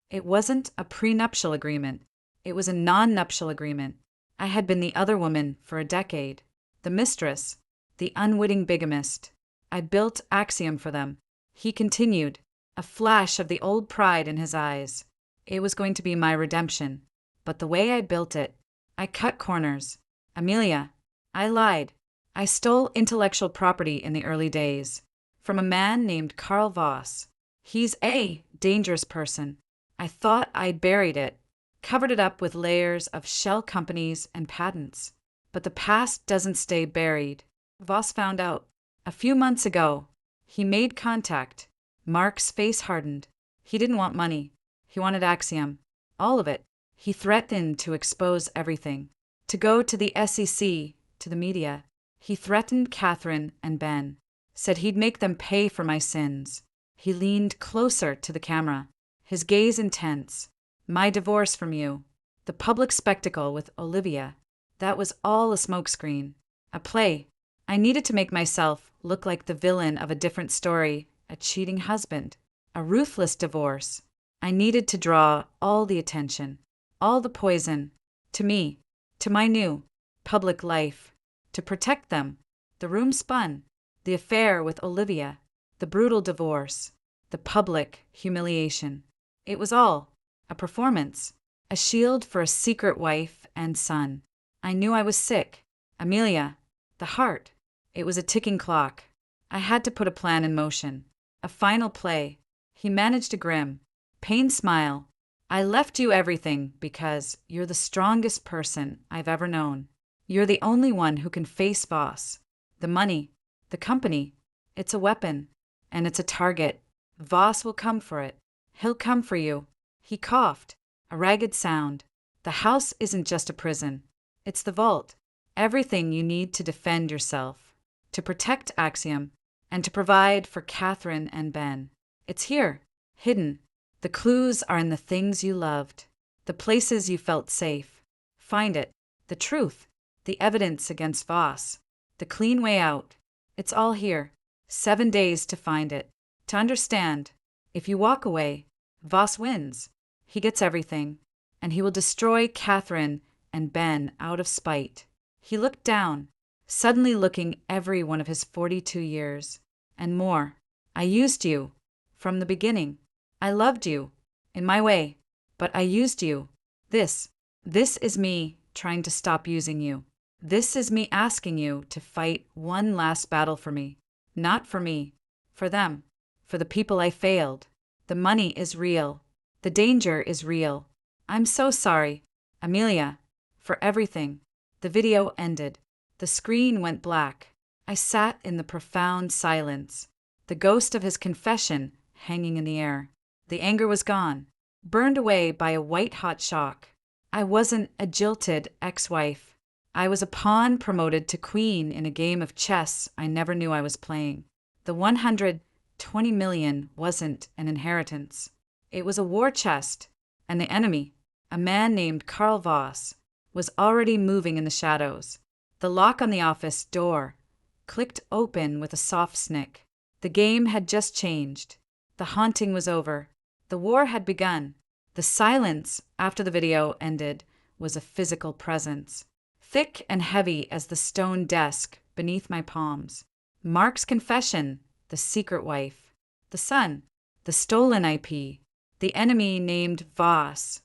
It wasn't a prenuptial agreement. It was a non-nuptial agreement. I had been the other woman for a decade. The mistress. The unwitting bigamist. I built Axiom for them. He continued, a flash of the old pride in his eyes. It was going to be my redemption. But the way I built it, I cut corners. Amelia, I lied. I stole intellectual property in the early days. From a man named Karl Voss. He's a dangerous person. I thought I'd buried it, covered it up with layers of shell companies and patents. But the past doesn't stay buried. Voss found out. A few months ago, he made contact. Mark's face hardened. He didn't want money. He wanted Axiom. All of it. He threatened to expose everything. To go to the SEC, to the media. He threatened Catherine and Ben. Said he'd make them pay for my sins. He leaned closer to the camera, his gaze intense. My divorce from you. The public spectacle with Olivia. That was all a smokescreen. A play. I needed to make myself look like the villain of a different story, a cheating husband, a ruthless divorce. I needed to draw all the attention, all the poison, to me, to my new public life, to protect them. The room spun. The affair with Olivia, the brutal divorce, the public humiliation. It was all a performance, a shield for a secret wife and son. I knew I was sick. Amelia, the heart. It was a ticking clock. I had to put a plan in motion. A final play. He managed a grim, pained smile. I left you everything because you're the strongest person I've ever known. You're the only one who can face Voss. The money, the company, it's a weapon, and it's a target. Voss will come for it. He'll come for you. He coughed, a ragged sound. The house isn't just a prison. It's the vault. Everything you need to defend yourself, to protect Axiom, and to provide for Catherine and Ben. It's here, hidden. The clues are in the things you loved, the places you felt safe. Find it. The truth, the evidence against Voss, the clean way out. It's all here. 7 days to find it, to understand. If you walk away, Voss wins. He gets everything, and he will destroy Catherine and Ben out of spite. He looked down, suddenly looking every one of his 42 years, and more. I used you, from the beginning. I loved you, in my way, but I used you. This is me trying to stop using you. This is me asking you to fight one last battle for me. Not for me, for them, for the people I failed. The money is real. The danger is real. I'm so sorry, Amelia, for everything. The video ended. The screen went black. I sat in the profound silence, the ghost of his confession hanging in the air. The anger was gone, burned away by a white-hot shock. I wasn't a jilted ex-wife. I was a pawn promoted to queen in a game of chess I never knew I was playing. The 120 million wasn't an inheritance. It was a war chest, and the enemy, a man named Karl Voss, was already moving in the shadows. The lock on the office door clicked open with a soft snick. The game had just changed. The haunting was over. The war had begun. The silence after the video ended was a physical presence, thick and heavy as the stone desk beneath my palms. Mark's confession, the secret wife, the son, the stolen IP, the enemy named Voss,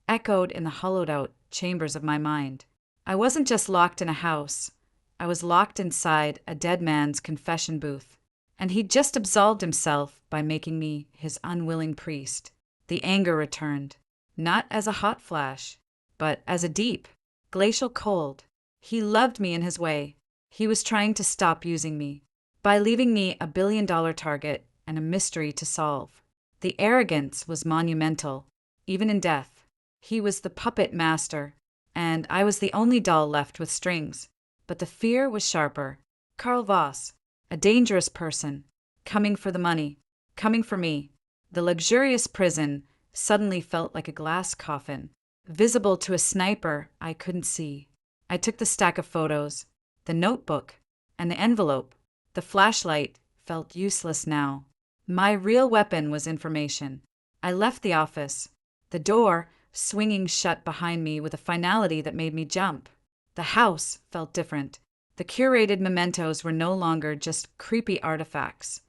echoed in the hollowed-out chambers of my mind. I wasn't just locked in a house. I was locked inside a dead man's confession booth, and he'd just absolved himself by making me his unwilling priest. The anger returned, not as a hot flash, but as a deep, glacial cold. He loved me in his way. He was trying to stop using me by leaving me a billion-dollar target and a mystery to solve. The arrogance was monumental, even in death. He was the puppet master, and I was the only doll left with strings. But the fear was sharper. Karl Voss, a dangerous person, coming for the money, coming for me. The luxurious prison suddenly felt like a glass coffin, visible to a sniper I couldn't see. I took the stack of photos, the notebook, and the envelope. The flashlight felt useless now. My real weapon was information. I left the office, the door swinging shut behind me with a finality that made me jump. The house felt different. The curated mementos were no longer just creepy artifacts.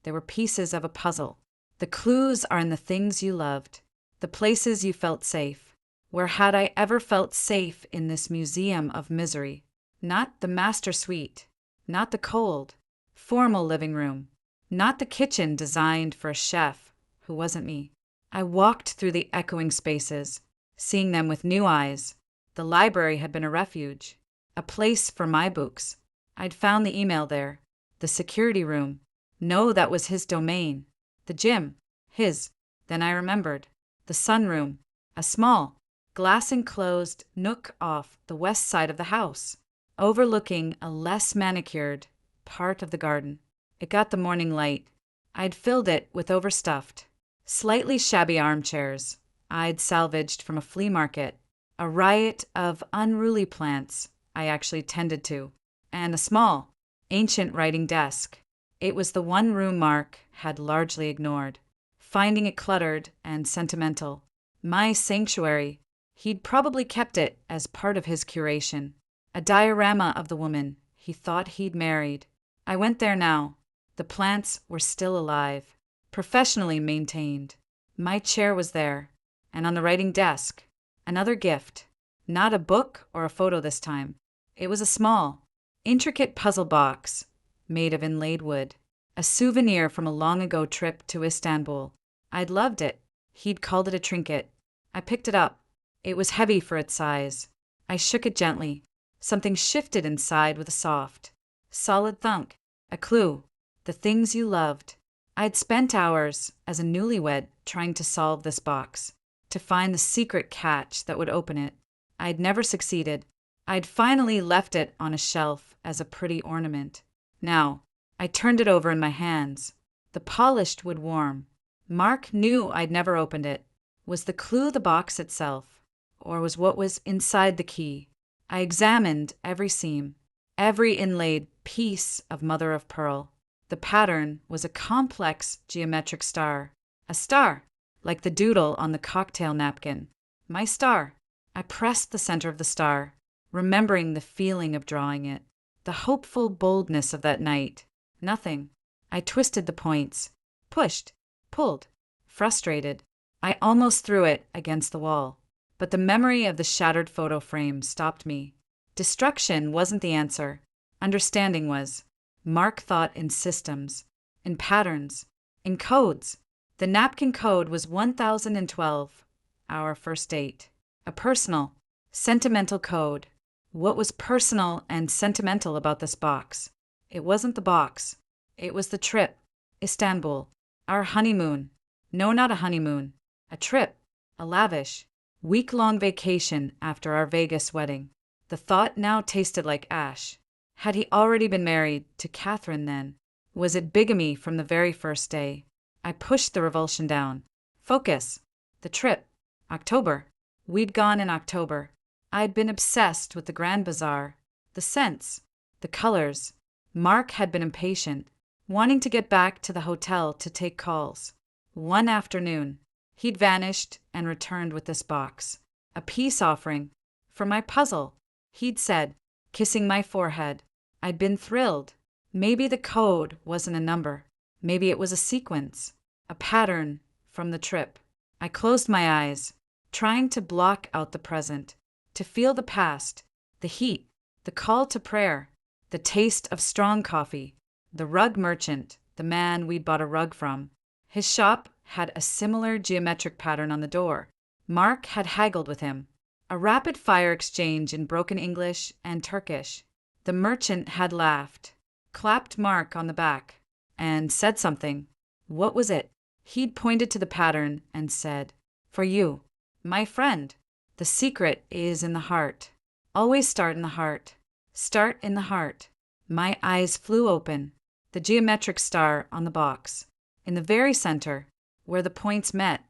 They were pieces of a puzzle. The clues are in the things you loved, the places you felt safe. Where had I ever felt safe in this museum of misery? Not the master suite, not the cold, formal living room, not the kitchen designed for a chef who wasn't me. I walked through the echoing spaces, seeing them with new eyes. The library had been a refuge, a place for my books. I'd found the email there. The security room. No, that was his domain. The gym. His. Then I remembered. The sunroom. A small, glass-enclosed nook off the west side of the house, overlooking a less manicured part of the garden. It got the morning light. I'd filled it with overstuffed, slightly shabby armchairs I'd salvaged from a flea market, a riot of unruly plants I actually tended to, and a small, ancient writing desk. It was the one room Mark had largely ignored, finding it cluttered and sentimental. My sanctuary. He'd probably kept it as part of his curation. A diorama of the woman he thought he'd married. I went there now. The plants were still alive, professionally maintained. My chair was there, and on the writing desk, another gift. Not a book or a photo this time. It was a small, intricate puzzle box made of inlaid wood, a souvenir from a long-ago trip to Istanbul. I'd loved it. He'd called it a trinket. I picked it up. It was heavy for its size. I shook it gently. Something shifted inside with a soft, solid thunk. A clue. The things you loved. I'd spent hours as a newlywed trying to solve this box, to find the secret catch that would open it. I'd never succeeded. I'd finally left it on a shelf as a pretty ornament. Now, I turned it over in my hands. The polished wood warm. Mark knew I'd never opened it. Was the clue the box itself, or was what was inside the key? I examined every seam, every inlaid piece of mother of pearl. The pattern was a complex geometric star. A star, like the doodle on the cocktail napkin. My star. I pressed the center of the star, remembering the feeling of drawing it, the hopeful boldness of that night. Nothing. I twisted the points, pushed, pulled, frustrated. I almost threw it against the wall, but the memory of the shattered photo frame stopped me. Destruction wasn't the answer. Understanding was. Mark thought in systems, in patterns, in codes. The napkin code was 1012, our first date. A personal, sentimental code. What was personal and sentimental about this box? It wasn't the box. It was the trip. Istanbul. Our honeymoon. No, not a honeymoon. A trip. A lavish, week-long vacation after our Vegas wedding. The thought now tasted like ash. Had he already been married to Catherine then? Was it bigamy from the very first day? I pushed the revulsion down. Focus. The trip. October. We'd gone in October. I'd been obsessed with the Grand Bazaar, the scents, the colors. Mark had been impatient, wanting to get back to the hotel to take calls. One afternoon, he'd vanished and returned with this box, a peace offering for my puzzle. He'd said, kissing my forehead. I'd been thrilled. Maybe the code wasn't a number. Maybe it was a sequence, a pattern from the trip. I closed my eyes, trying to block out the present, to feel the past, the heat, the call to prayer, the taste of strong coffee, the rug merchant, the man we'd bought a rug from. His shop had a similar geometric pattern on the door. Mark had haggled with him. A rapid-fire exchange in broken English and Turkish. The merchant had laughed, clapped Mark on the back, and said something. What was it? He'd pointed to the pattern and said, "For you, my friend. The secret is in the heart. Always start in the heart. Start in the heart." My eyes flew open. The geometric star on the box. In the very center, where the points met,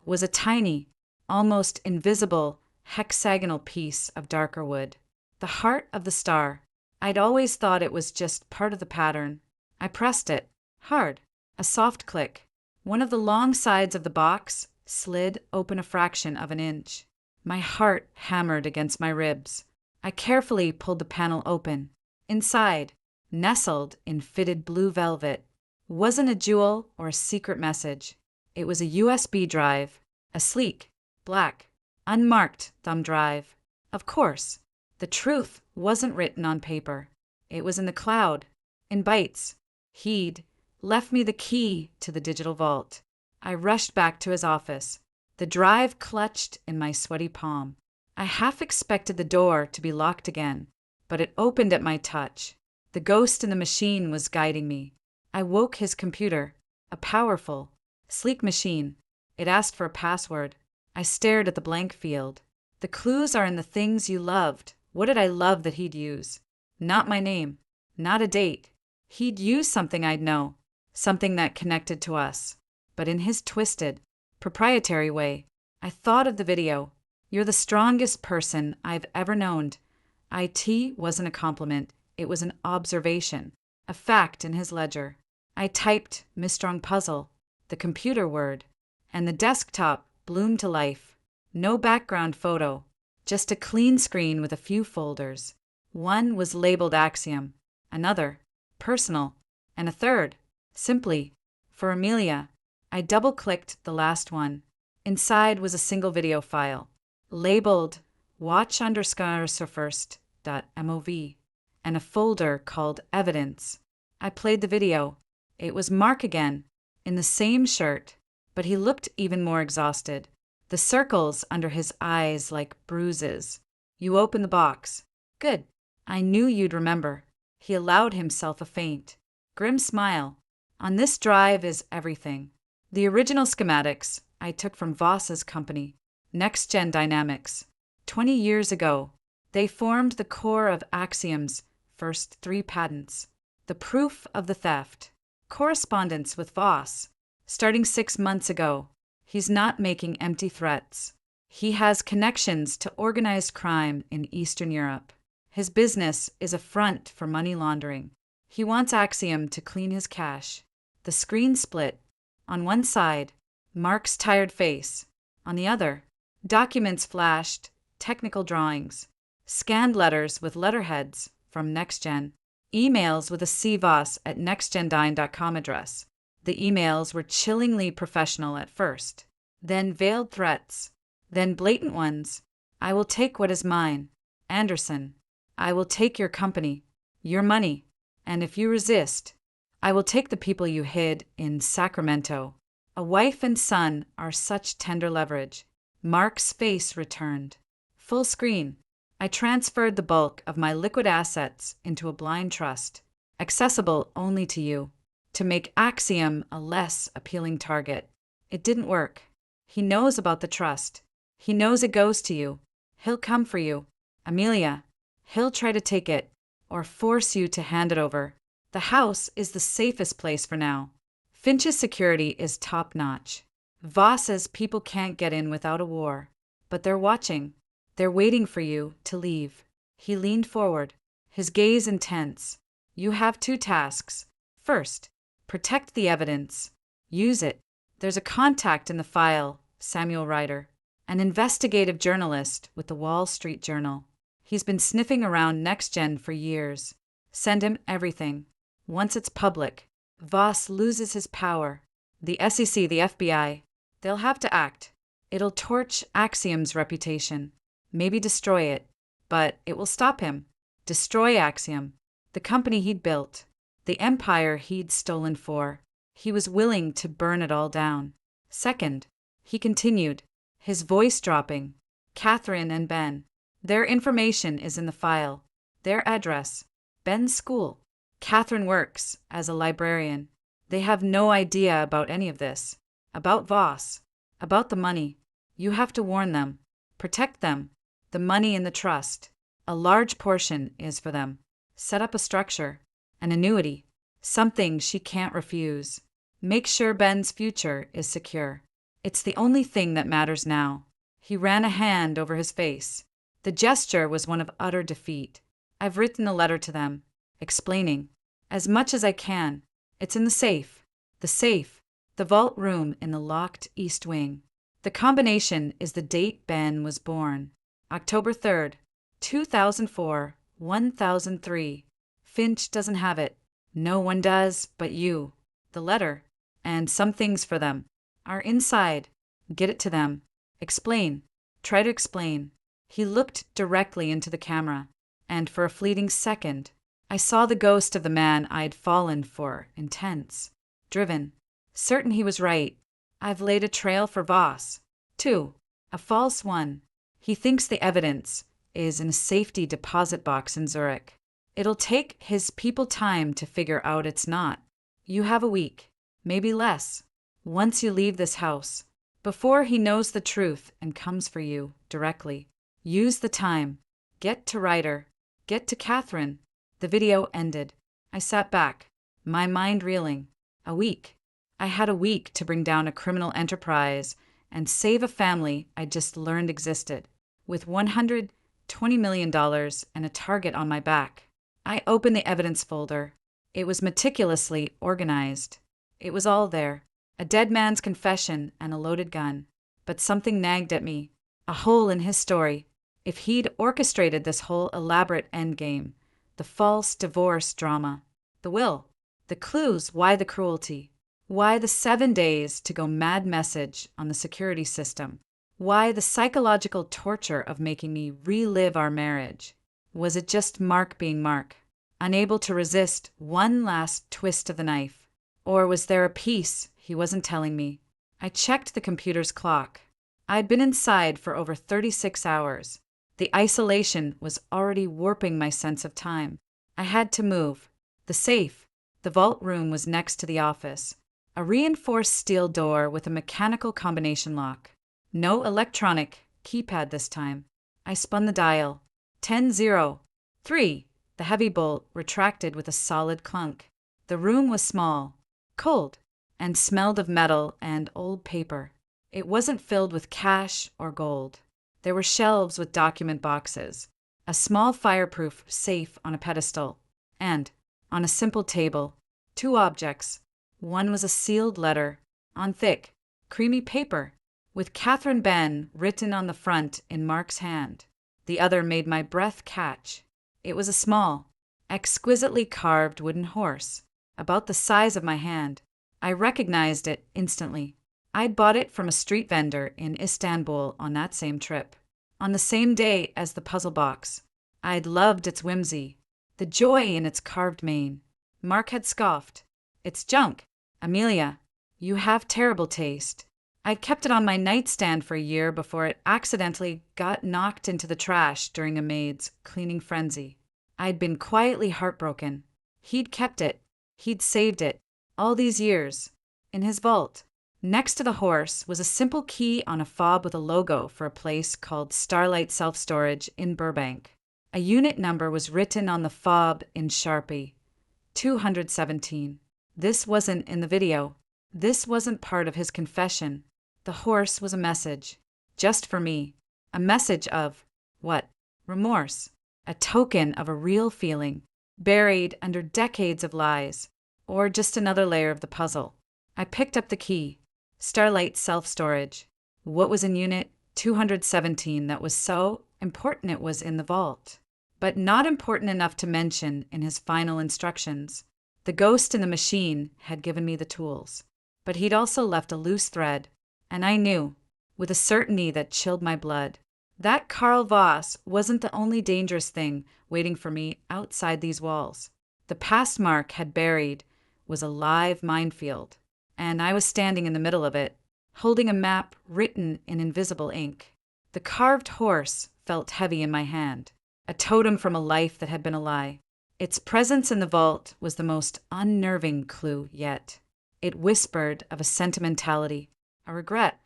was a tiny, almost invisible, hexagonal piece of darker wood. The heart of the star. I'd always thought it was just part of the pattern. I pressed it, hard. A soft click. One of the long sides of the box slid open a fraction of an inch. My heart hammered against my ribs. I carefully pulled the panel open. Inside, nestled in fitted blue velvet, wasn't a jewel or a secret message. It was a USB drive, a sleek, black, unmarked thumb drive. Of course, the truth wasn't written on paper. It was in the cloud, in bytes. He'd left me the key to the digital vault. I rushed back to his office, the drive clutched in my sweaty palm. I half expected the door to be locked again, but it opened at my touch. The ghost in the machine was guiding me. I woke his computer, a powerful, sleek machine. It asked for a password. I stared at the blank field. The clues are in the things you loved. What did I love that he'd use? Not my name, not a date. He'd use something I'd know, something that connected to us. But in his twisted, proprietary way. I thought of the video. You're the strongest person I've ever known. IT wasn't a compliment. It was an observation, a fact in his ledger. I typed misstrung puzzle, the computer word, and the desktop bloomed to life. No background photo, just a clean screen with a few folders. One was labeled Axiom, another, personal, and a third, simply, for Amelia. I double-clicked the last one. Inside was a single video file, labeled watch_surfirst.mov, and a folder called Evidence. I played the video. It was Mark again, in the same shirt, but he looked even more exhausted. The circles under his eyes like bruises. You opened the box. Good. I knew you'd remember. He allowed himself a faint, grim smile. On this drive is everything. The original schematics I took from Voss's company, Next Gen Dynamics. 20 years ago, they formed the core of Axiom's first 3 patents. The proof of the theft. Correspondence with Voss. Starting 6 months ago, he's not making empty threats. He has connections to organized crime in Eastern Europe. His business is a front for money laundering. He wants Axiom to clean his cash. The screen split. On one side, Mark's tired face. On the other, documents flashed, technical drawings, scanned letters with letterheads from NextGen, emails with a cvoss@nextgendyne.com address. The emails were chillingly professional at first, then veiled threats, then blatant ones. I will take what is mine, Anderson. I will take your company, your money, and if you resist, I will take the people you hid in Sacramento. A wife and son are such tender leverage. Mark's face returned. Full screen. I transferred the bulk of my liquid assets into a blind trust, accessible only to you, to make Axiom a less appealing target. It didn't work. He knows about the trust. He knows it goes to you. He'll come for you. Amelia, he'll try to take it, or force you to hand it over. The house is the safest place for now. Finch's security is top-notch. Voss says people can't get in without a war, but they're watching. They're waiting for you to leave. He leaned forward, his gaze intense. You have 2 tasks. First, protect the evidence. Use it. There's a contact in the file, Samuel Ryder, an investigative journalist with the Wall Street Journal. He's been sniffing around NextGen for years. Send him everything. Once it's public, Voss loses his power. The SEC, the FBI, they'll have to act. It'll torch Axiom's reputation. Maybe destroy it. But it will stop him. Destroy Axiom, the company he'd built, the empire he'd stolen for. He was willing to burn it all down. Second, he continued, his voice dropping, Catherine and Ben. Their information is in the file. Their address. Ben's school. Catherine works as a librarian. They have no idea about any of this. About Voss. About the money. You have to warn them. Protect them. The money in the trust. A large portion is for them. Set up a structure. An annuity. Something she can't refuse. Make sure Ben's future is secure. It's the only thing that matters now. He ran a hand over his face. The gesture was one of utter defeat. I've written a letter to them, explaining, as much as I can. It's in the safe. The safe. The vault room in the locked east wing. The combination is the date Ben was born. October 3rd, 2004, 1003. Finch doesn't have it. No one does but you. The letter, and some things for them, are inside. Get it to them. Explain. Try to explain. He looked directly into the camera, and for a fleeting second, I saw the ghost of the man I'd fallen for, intense, driven, certain he was right. I've laid a trail for Voss, too, a false one. He thinks the evidence is in a safety deposit box in Zurich. It'll take his people time to figure out it's not. You have a week, maybe less, once you leave this house, before he knows the truth and comes for you directly. Use the time. Get to Ryder. Get to Catherine. The video ended. I sat back, my mind reeling. A week. I had a week to bring down a criminal enterprise and save a family I just learned existed. With $120 million and a target on my back, I opened the evidence folder. It was meticulously organized. It was all there. A dead man's confession and a loaded gun. But something nagged at me. A hole in his story. If he'd orchestrated this whole elaborate endgame, the false divorce drama, the will, the clues, why the cruelty? Why the 7 days to go mad message on the security system? Why the psychological torture of making me relive our marriage? Was it just Mark being Mark, unable to resist one last twist of the knife? Or was there a piece he wasn't telling me? I checked the computer's clock. I'd been inside for over 36 hours. The isolation was already warping my sense of time. I had to move. The safe. The vault room was next to the office. A reinforced steel door with a mechanical combination lock. No electronic keypad this time. I spun the dial. 10-0-3. The heavy bolt retracted with a solid clunk. The room was small, cold, and smelled of metal and old paper. It wasn't filled with cash or gold. There were shelves with document boxes, a small fireproof safe on a pedestal, and, on a simple table, two objects. One was a sealed letter, on thick, creamy paper, with Catherine Ben written on the front in Mark's hand. The other made my breath catch. It was a small, exquisitely carved wooden horse, about the size of my hand. I recognized it instantly. I'd bought it from a street vendor in Istanbul on that same trip. On the same day as the puzzle box. I'd loved its whimsy, the joy in its carved mane. Mark had scoffed. It's junk. Amelia, you have terrible taste. I'd kept it on my nightstand for a year before it accidentally got knocked into the trash during a maid's cleaning frenzy. I'd been quietly heartbroken. He'd kept it. He'd saved it. All these years. In his vault. Next to the horse was a simple key on a fob with a logo for a place called Starlight Self-Storage in Burbank. A unit number was written on the fob in Sharpie. 217. This wasn't in the video. This wasn't part of his confession. The horse was a message. Just for me. A message of, what? Remorse. A token of a real feeling, buried under decades of lies. Or just another layer of the puzzle. I picked up the key. Starlight Self-Storage. What was in Unit 217 that was so important it was in the vault? But not important enough to mention in his final instructions. The ghost in the machine had given me the tools. But he'd also left a loose thread. And I knew, with a certainty that chilled my blood, that Karl Voss wasn't the only dangerous thing waiting for me outside these walls. The past Mark had buried was a live minefield. And I was standing in the middle of it, holding a map written in invisible ink. The carved horse felt heavy in my hand, a totem from a life that had been a lie. Its presence in the vault was the most unnerving clue yet. It whispered of a sentimentality, a regret,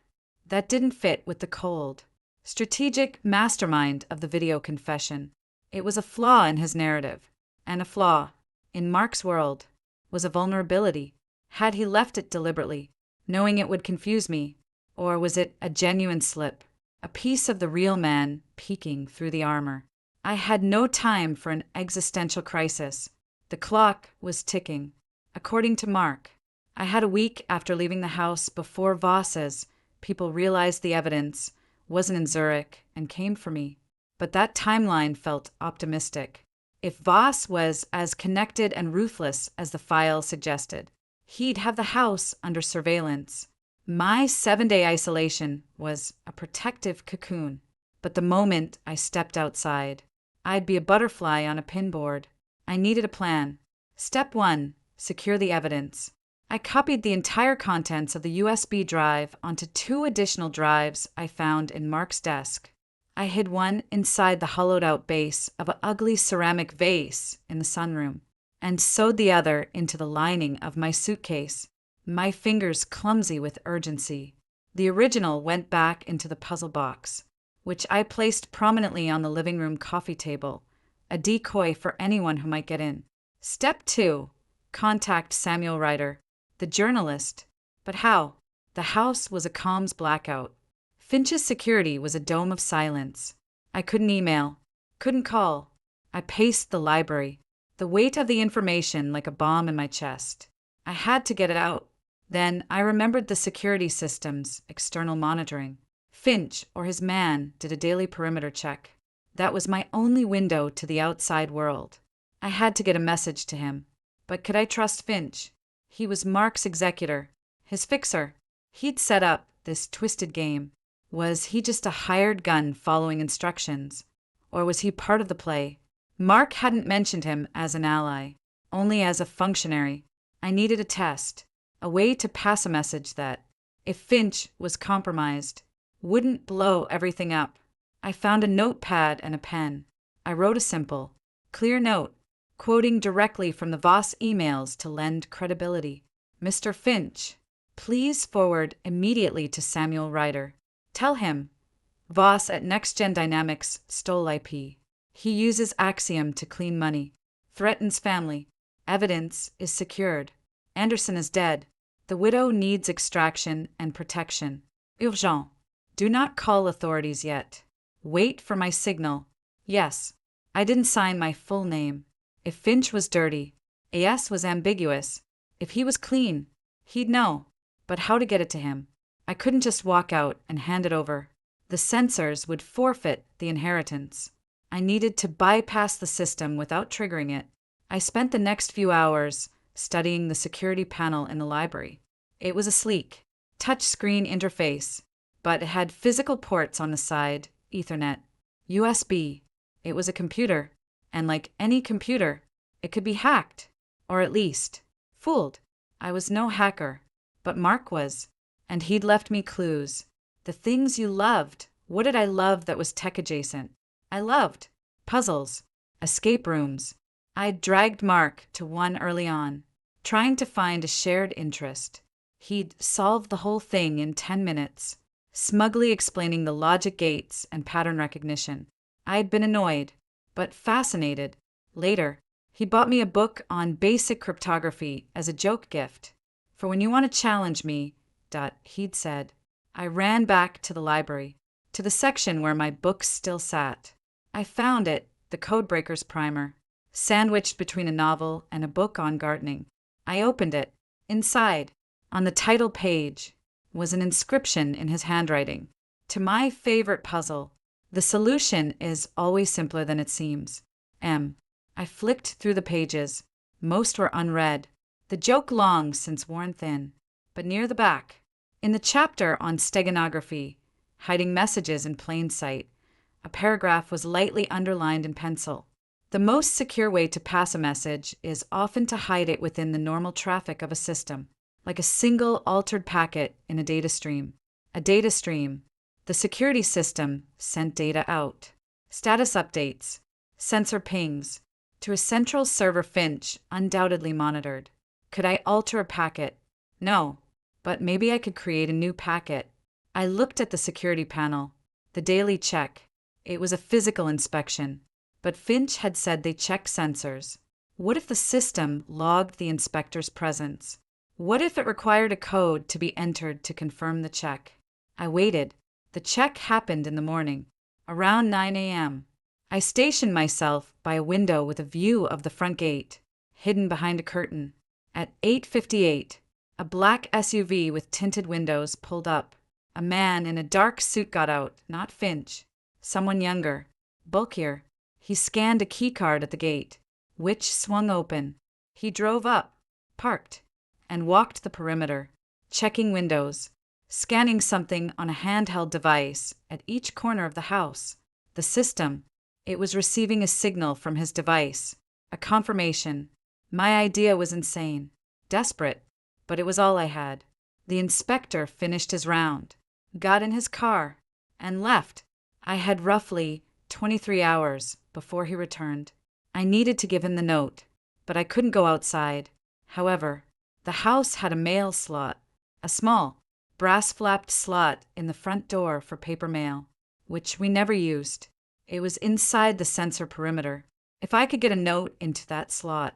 that didn't fit with the cold, strategic mastermind of the video confession. It was a flaw in his narrative, and a flaw, in Mark's world, was a vulnerability. Had he left it deliberately, knowing it would confuse me, or was it a genuine slip, a piece of the real man peeking through the armor? I had no time for an existential crisis. The clock was ticking. According to Mark, I had a week after leaving the house before Voss's people realized the evidence wasn't in Zurich and came for me. But that timeline felt optimistic. If Voss was as connected and ruthless as the file suggested, he'd have the house under surveillance. My 7-day isolation was a protective cocoon. But the moment I stepped outside, I'd be a butterfly on a pinboard. I needed a plan. Step 1. Secure the evidence. I copied the entire contents of the USB drive onto 2 additional drives I found in Mark's desk. I hid one inside the hollowed-out base of an ugly ceramic vase in the sunroom, and sewed the other into the lining of my suitcase, my fingers clumsy with urgency. The original went back into the puzzle box, which I placed prominently on the living room coffee table, a decoy for anyone who might get in. Step 2. Contact Samuel Ryder, the journalist. But how? The house was a comms blackout. Finch's security was a dome of silence. I couldn't email, couldn't call. I paced the library, the weight of the information like a bomb in my chest. I had to get it out. Then I remembered the security system's external monitoring. Finch or his man did a daily perimeter check. That was my only window to the outside world. I had to get a message to him. But could I trust Finch? He was Mark's executor, his fixer. He'd set up this twisted game. Was he just a hired gun following instructions? Or was he part of the play? Mark hadn't mentioned him as an ally, only as a functionary. I needed a test, a way to pass a message that, if Finch was compromised, wouldn't blow everything up. I found a notepad and a pen. I wrote a simple, clear note, quoting directly from the Voss emails to lend credibility. Mr. Finch, please forward immediately to Samuel Ryder. Tell him, Voss at NextGen Dynamics stole IP. He uses Axiom to clean money. Threatens family. Evidence is secured. Anderson is dead. The widow needs extraction and protection. Urgent. Do not call authorities yet. Wait for my signal. Yes, I didn't sign my full name. If Finch was dirty, AS was ambiguous. If he was clean, he'd know. But how to get it to him? I couldn't just walk out and hand it over. The censors would forfeit the inheritance. I needed to bypass the system without triggering it. I spent the next few hours studying the security panel in the library. It was a sleek, touch-screen interface, but it had physical ports on the side, Ethernet, USB. It was a computer, and like any computer, it could be hacked, or at least fooled. I was no hacker, but Mark was, and he'd left me clues. The things you loved. What did I love that was tech-adjacent? I loved puzzles, escape rooms. I'd dragged Mark to one early on, trying to find a shared interest. He'd solved the whole thing in 10 minutes, smugly explaining the logic gates and pattern recognition. I'd been annoyed, but fascinated. Later, he bought me a book on basic cryptography as a joke gift. For when you want to challenge me, he'd said. I ran back to the library, to the section where my books still sat. I found it, the Codebreaker's primer, sandwiched between a novel and a book on gardening. I opened it. Inside, on the title page, was an inscription in his handwriting. To my favorite puzzle, the solution is always simpler than it seems. M. I flicked through the pages. Most were unread. The joke long since worn thin. But near the back, in the chapter on steganography, hiding messages in plain sight, a paragraph was lightly underlined in pencil. The most secure way to pass a message is often to hide it within the normal traffic of a system, like a single altered packet in a data stream. A data stream, the The security system sent data out. Status updates, sensor pings, to a central server Finch undoubtedly monitored. Could I alter a packet? No, but maybe I could create a new packet. I looked at the security panel. The daily check. It was a physical inspection, but Finch had said they check sensors. What if the system logged the inspector's presence? What if it required a code to be entered to confirm the check? I waited. The check happened in the morning, around 9 a.m. I stationed myself by a window with a view of the front gate, hidden behind a curtain. At 8:58, a black SUV with tinted windows pulled up. A man in a dark suit got out, not Finch. Someone younger, bulkier. He scanned a keycard at the gate, which swung open. He drove up, parked, and walked the perimeter, checking windows, scanning something on a handheld device at each corner of the house. The system, it was receiving a signal from his device, a confirmation. My idea was insane, desperate, but it was all I had. The inspector finished his round, got in his car, and left. I had roughly 23 hours before he returned. I needed to give him the note, but I couldn't go outside. However, the house had a mail slot, a small, brass-flapped slot in the front door for paper mail, which we never used. It was inside the sensor perimeter. If I could get a note into that slot,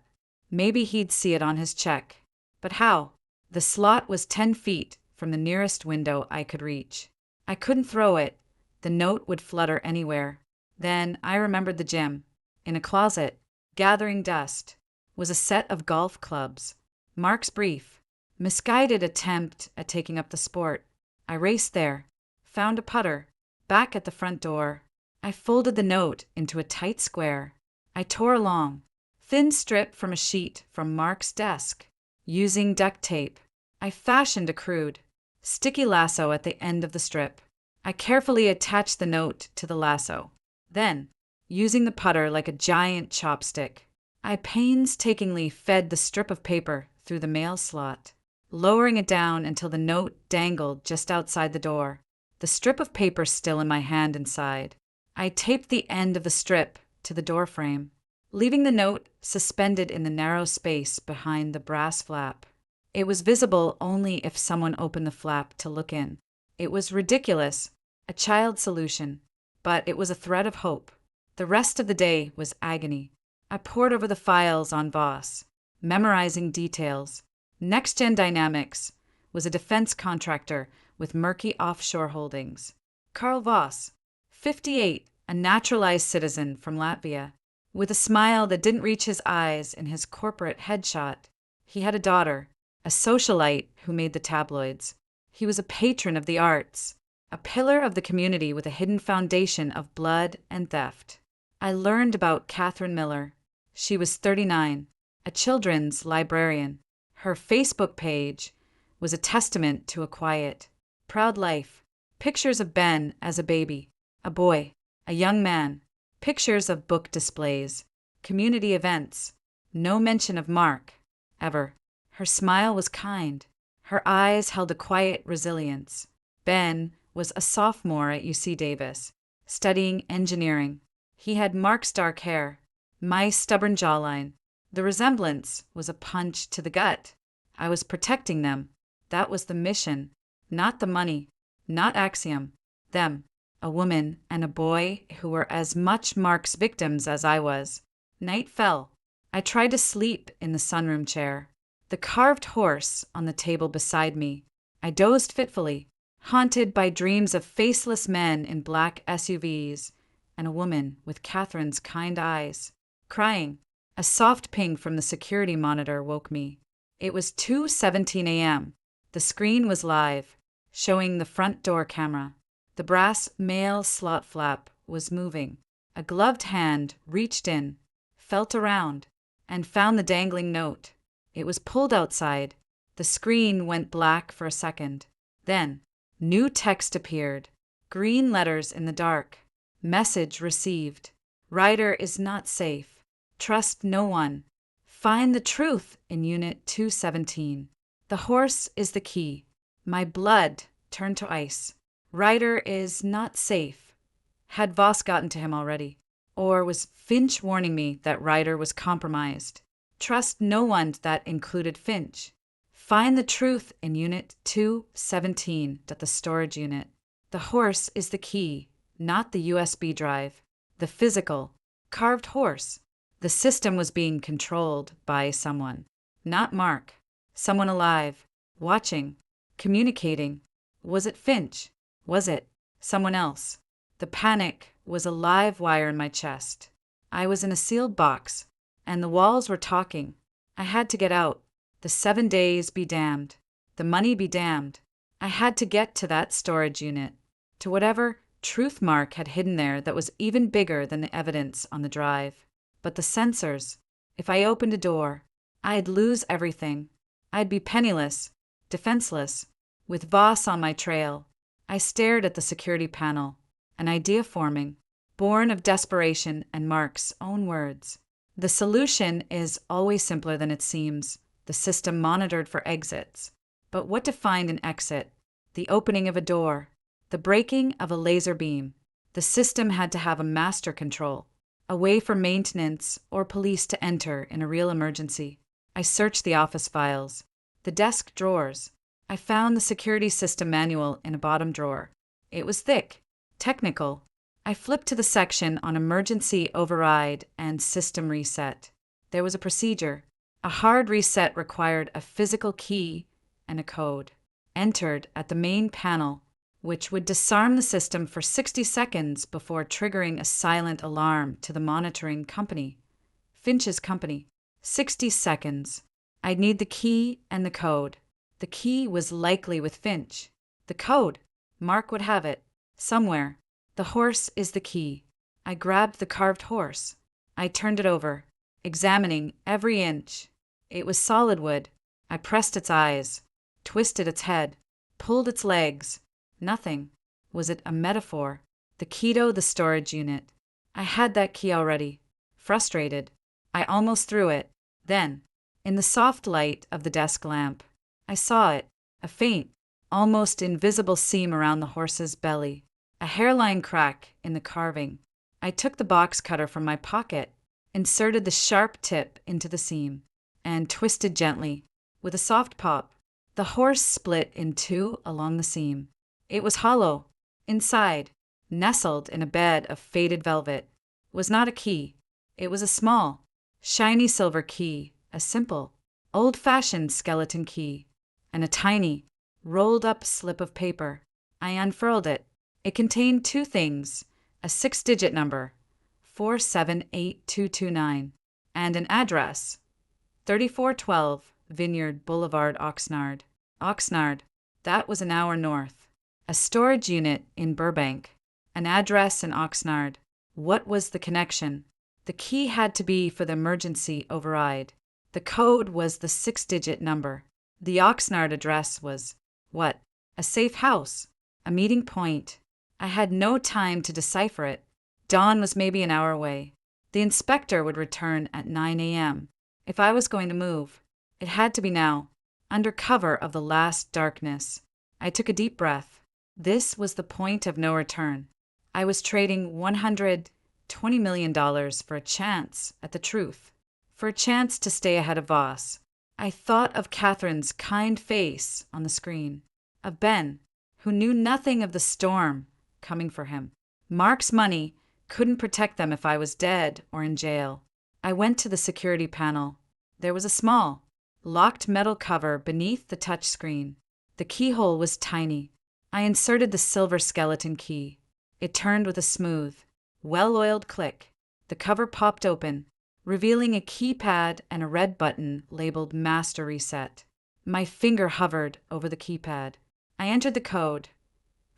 maybe he'd see it on his check. But how? The slot was 10 feet from the nearest window I could reach. I couldn't throw it. The note would flutter anywhere. Then I remembered the gym. In a closet, gathering dust, was a set of golf clubs. Mark's brief, misguided attempt at taking up the sport. I raced there, found a putter, back at the front door. I folded the note into a tight square. I tore a long, thin strip from a sheet from Mark's desk. Using duct tape, I fashioned a crude, sticky lasso at the end of the strip. I carefully attached the note to the lasso. Then, using the putter like a giant chopstick, I painstakingly fed the strip of paper through the mail slot, lowering it down until the note dangled just outside the door, the strip of paper still in my hand inside. I taped the end of the strip to the door frame, leaving the note suspended in the narrow space behind the brass flap. It was visible only if someone opened the flap to look in. It was ridiculous, a child's solution, but it was a thread of hope. The rest of the day was agony. I pored over the files on Voss, memorizing details. NextGen Dynamics was a defense contractor with murky offshore holdings. Carl Voss, 58, a naturalized citizen from Latvia, with a smile that didn't reach his eyes in his corporate headshot. He had a daughter, a socialite who made the tabloids. He was a patron of the arts, a pillar of the community with a hidden foundation of blood and theft. I learned about Catherine Miller. She was 39, a children's librarian. Her Facebook page was a testament to a quiet, proud life. Pictures of Ben as a baby, a boy, a young man, pictures of book displays, community events. No mention of Mark, ever. Her smile was kind. Her eyes held a quiet resilience. Ben was a sophomore at UC Davis, studying engineering. He had Mark's dark hair, my stubborn jawline. The resemblance was a punch to the gut. I was protecting them. That was the mission, not the money, not Axiom. Them, a woman and a boy who were as much Mark's victims as I was. Night fell. I tried to sleep in the sunroom chair, the carved horse on the table beside me. I dozed fitfully, haunted by dreams of faceless men in black SUVs and a woman with Catherine's kind eyes. Crying. A soft ping from the security monitor woke me. It was 2:17 a.m. The screen was live, showing the front door camera. The brass mail slot flap was moving. A gloved hand reached in, felt around, and found the dangling note. It was pulled outside. The screen went black for a second. Then, new text appeared. Green letters in the dark. Message received. Writer is not safe. Trust no one. Find the truth in Unit 217. The horse is the key. My blood turned to ice. Ryder is not safe. Had Voss gotten to him already? Or was Finch warning me that Ryder was compromised? Trust no one that included Finch. Find the truth in Unit 217 at the storage unit. The horse is the key, not the USB drive. The physical, carved horse. The system was being controlled by someone. Not Mark. Someone alive, watching, communicating. Was it Finch? Was it someone else? The panic was a live wire in my chest. I was in a sealed box, and the walls were talking. I had to get out. The 7 days be damned. The money be damned. I had to get to that storage unit, to whatever truth Mark had hidden there that was even bigger than the evidence on the drive. But the sensors, if I opened a door, I'd lose everything. I'd be penniless, defenseless, with Voss on my trail. I stared at the security panel, an idea forming, born of desperation and Mark's own words. The solution is always simpler than it seems. The system monitored for exits. But what defined an exit? The opening of a door, the breaking of a laser beam. The system had to have a master control, a way for maintenance or police to enter in a real emergency. I searched the office files, the desk drawers. I found the security system manual in a bottom drawer. It was thick, technical. I flipped to the section on emergency override and system reset. There was a procedure. A hard reset required a physical key and a code, entered at the main panel, which would disarm the system for 60 seconds before triggering a silent alarm to the monitoring company, Finch's company. 60 seconds. I'd need the key and the code. The key was likely with Finch. The code, Mark would have it, somewhere. The horse is the key. I grabbed the carved horse. I turned it over, examining every inch. It was solid wood. I pressed its eyes, twisted its head, pulled its legs. Nothing. Was it a metaphor? The key to the storage unit. I had that key already. Frustrated, I almost threw it. Then, in the soft light of the desk lamp, I saw it, a faint, almost invisible seam around the horse's belly, a hairline crack in the carving. I took the box cutter from my pocket, inserted the sharp tip into the seam, and twisted gently. With a soft pop, the horse split in two along the seam. It was hollow. Inside, nestled in a bed of faded velvet, was not a key. It was a small, shiny silver key, a simple, old-fashioned skeleton key, and a tiny, rolled-up slip of paper. I unfurled it. It contained two things, a 6-digit number, 478229, and an address, 3412 Vineyard Boulevard, Oxnard. Oxnard, that was an hour north. A storage unit in Burbank, an address in Oxnard. What was the connection? The key had to be for the emergency override. The code was the 6-digit number. The Oxnard address was, what? A safe house, a meeting point. I had no time to decipher it. Dawn was maybe an hour away. The inspector would return at 9 a.m. If I was going to move, it had to be now, under cover of the last darkness. I took a deep breath. This was the point of no return. I was trading $120 million for a chance at the truth, for a chance to stay ahead of Voss. I thought of Catherine's kind face on the screen, of Ben, who knew nothing of the storm coming for him. Mark's money couldn't protect them if I was dead or in jail. I went to the security panel. There was a small, locked metal cover beneath the touch screen. The keyhole was tiny. I inserted the silver skeleton key. It turned with a smooth, well-oiled click. The cover popped open, revealing a keypad and a red button labeled Master Reset. My finger hovered over the keypad. I entered the code,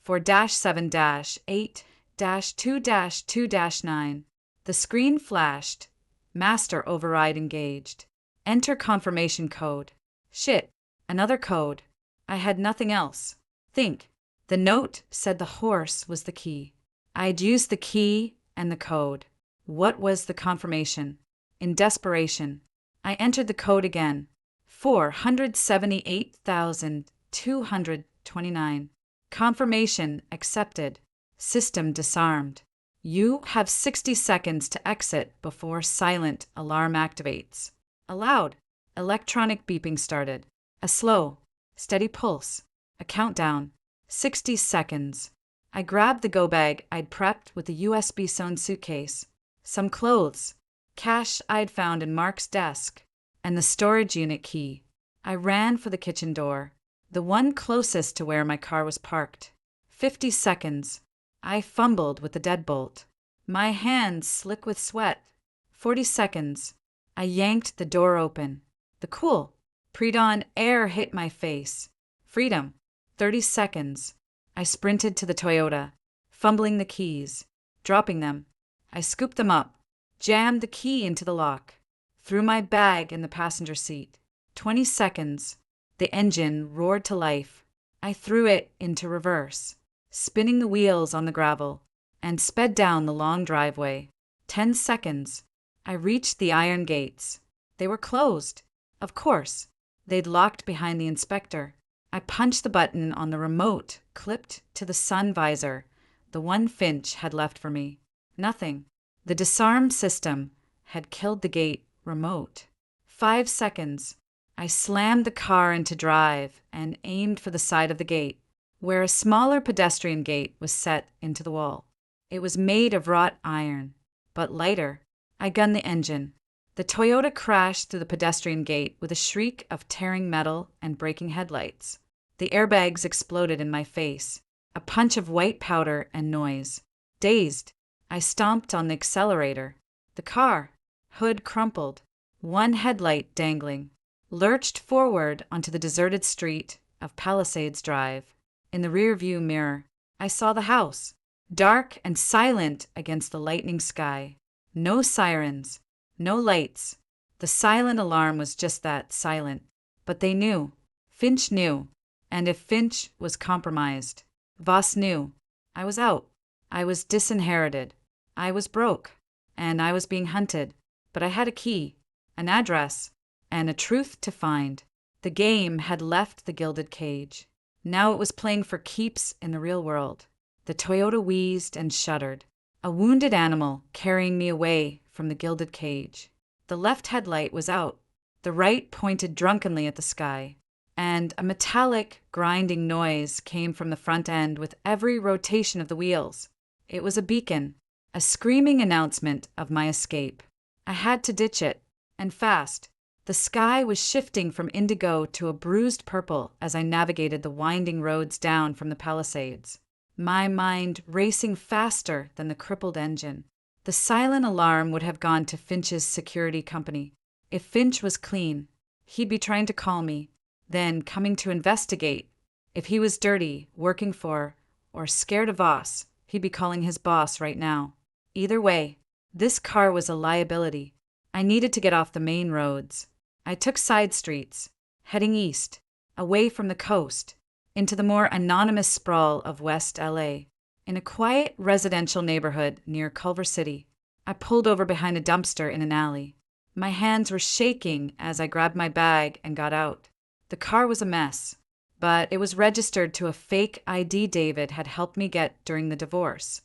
4-7-8-2-2-9. The screen flashed. Master override engaged. Enter confirmation code. Shit, another code. I had nothing else. Think. The note said the horse was the key. I'd used the key and the code. What was the confirmation? In desperation, I entered the code again. 478,229. Confirmation accepted. System disarmed. You have 60 seconds to exit before silent alarm activates. A loud, electronic beeping started. A slow, steady pulse. A countdown. 60 seconds. I grabbed the go bag I'd prepped with a USB-sewn suitcase, some clothes, cash I'd found in Mark's desk, and the storage unit key. I ran for the kitchen door, the one closest to where my car was parked. 50 seconds. I fumbled with the deadbolt, my hands slick with sweat. 40 seconds. I yanked the door open. The cool, pre-dawn air hit my face. Freedom. 30 seconds. I sprinted to the Toyota, fumbling the keys, dropping them. I scooped them up, jammed the key into the lock, threw my bag in the passenger seat. 20 seconds. The engine roared to life. I threw it into reverse, spinning the wheels on the gravel, and sped down the long driveway. 10 seconds. I reached the iron gates. They were closed. Of course, they'd locked behind the inspector. I punched the button on the remote, clipped to the sun visor, the one Finch had left for me. Nothing. The disarm system had killed the gate remote. 5 seconds. I slammed the car into drive and aimed for the side of the gate, where a smaller pedestrian gate was set into the wall. It was made of wrought iron, but lighter. I gunned the engine. The Toyota crashed through the pedestrian gate with a shriek of tearing metal and breaking headlights. The airbags exploded in my face, a punch of white powder and noise. Dazed, I stomped on the accelerator. The car, hood crumpled, one headlight dangling, lurched forward onto the deserted street of Palisades Drive. In the rearview mirror, I saw the house, dark and silent against the lightning sky. No sirens, no lights. The silent alarm was just that, silent. But they knew. Finch knew. And if Finch was compromised, Voss knew. I was out. I was disinherited. I was broke. And I was being hunted. But I had a key, an address, and a truth to find. The game had left the gilded cage. Now it was playing for keeps in the real world. The Toyota wheezed and shuddered, a wounded animal carrying me away from the gilded cage. The left headlight was out. The right pointed drunkenly at the sky, and a metallic, grinding noise came from the front end with every rotation of the wheels. It was a beacon, a screaming announcement of my escape. I had to ditch it, and fast. The sky was shifting from indigo to a bruised purple as I navigated the winding roads down from the Palisades, my mind racing faster than the crippled engine. The silent alarm would have gone to Finch's security company. If Finch was clean, he'd be trying to call me, then coming to investigate. If he was dirty, working for, or scared of Voss, he'd be calling his boss right now. Either way, this car was a liability. I needed to get off the main roads. I took side streets, heading east, away from the coast, into the more anonymous sprawl of West LA. In a quiet residential neighborhood near Culver City, I pulled over behind a dumpster in an alley. My hands were shaking as I grabbed my bag and got out. The car was a mess, but it was registered to a fake ID David had helped me get during the divorce,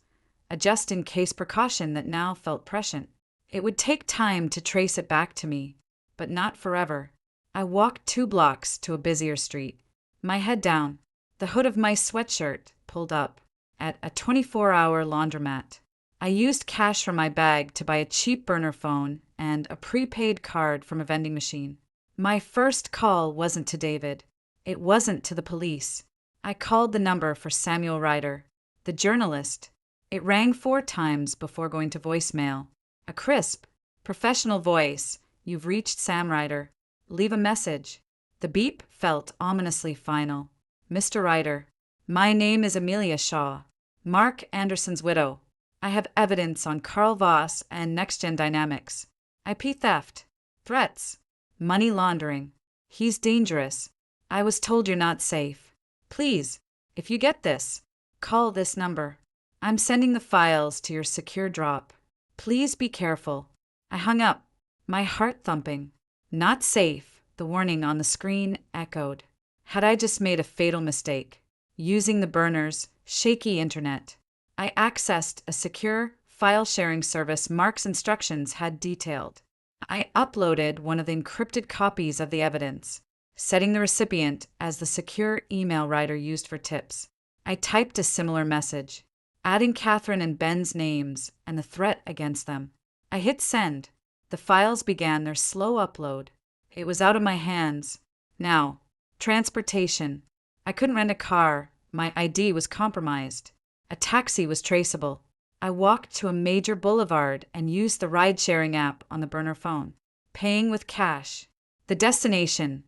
a just-in-case precaution that now felt prescient. It would take time to trace it back to me, but not forever. I walked 2 blocks to a busier street, my head down, the hood of my sweatshirt pulled up, at a 24-hour laundromat. I used cash from my bag to buy a cheap burner phone and a prepaid card from a vending machine. My first call wasn't to David. It wasn't to the police. I called the number for Samuel Ryder, the journalist. It rang 4 times before going to voicemail. A crisp, professional voice. You've reached Sam Ryder. Leave a message. The beep felt ominously final. Mr. Ryder, my name is Amelia Shaw, Mark Anderson's widow. I have evidence on Carl Voss and NextGen Dynamics. IP theft, threats, money laundering. He's dangerous. I was told you're not safe. Please, if you get this, call this number. I'm sending the files to your secure drop. Please be careful. I hung up, my heart thumping. Not safe, the warning on the screen echoed. Had I just made a fatal mistake? using the burner's shaky internet. I accessed a secure file sharing service Mark's instructions had detailed. I uploaded one of the encrypted copies of the evidence, setting the recipient as the secure email writer used for tips. I typed a similar message, adding Catherine and Ben's names and the threat against them. I hit send. The files began their slow upload. It was out of my hands. Now, transportation. I couldn't rent a car. My ID was compromised. A taxi was traceable. I walked to a major boulevard and used the ride-sharing app on the burner phone, paying with cash. The destination,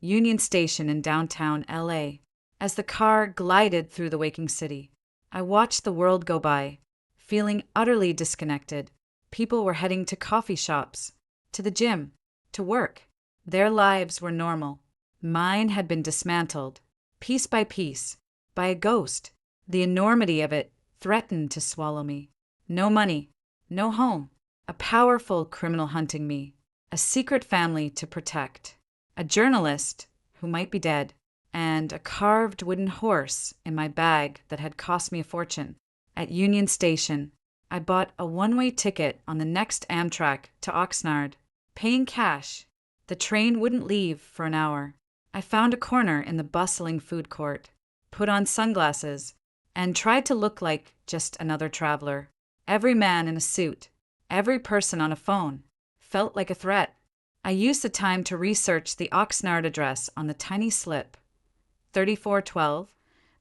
Union Station in downtown LA. As the car glided through the waking city, I watched the world go by, feeling utterly disconnected. People were heading to coffee shops, to the gym, to work. Their lives were normal. Mine had been dismantled, piece by piece, by a ghost. The enormity of it threatened to swallow me. No money, no home, a powerful criminal hunting me, a secret family to protect, a journalist who might be dead, and a carved wooden horse in my bag that had cost me a fortune. At Union Station, I bought a one-way ticket on the next Amtrak to Oxnard, paying cash. The train wouldn't leave for an hour. I found a corner in the bustling food court, put on sunglasses, and tried to look like just another traveler. Every man in a suit, every person on a phone, felt like a threat. I used the time to research the Oxnard address on the tiny slip. 3412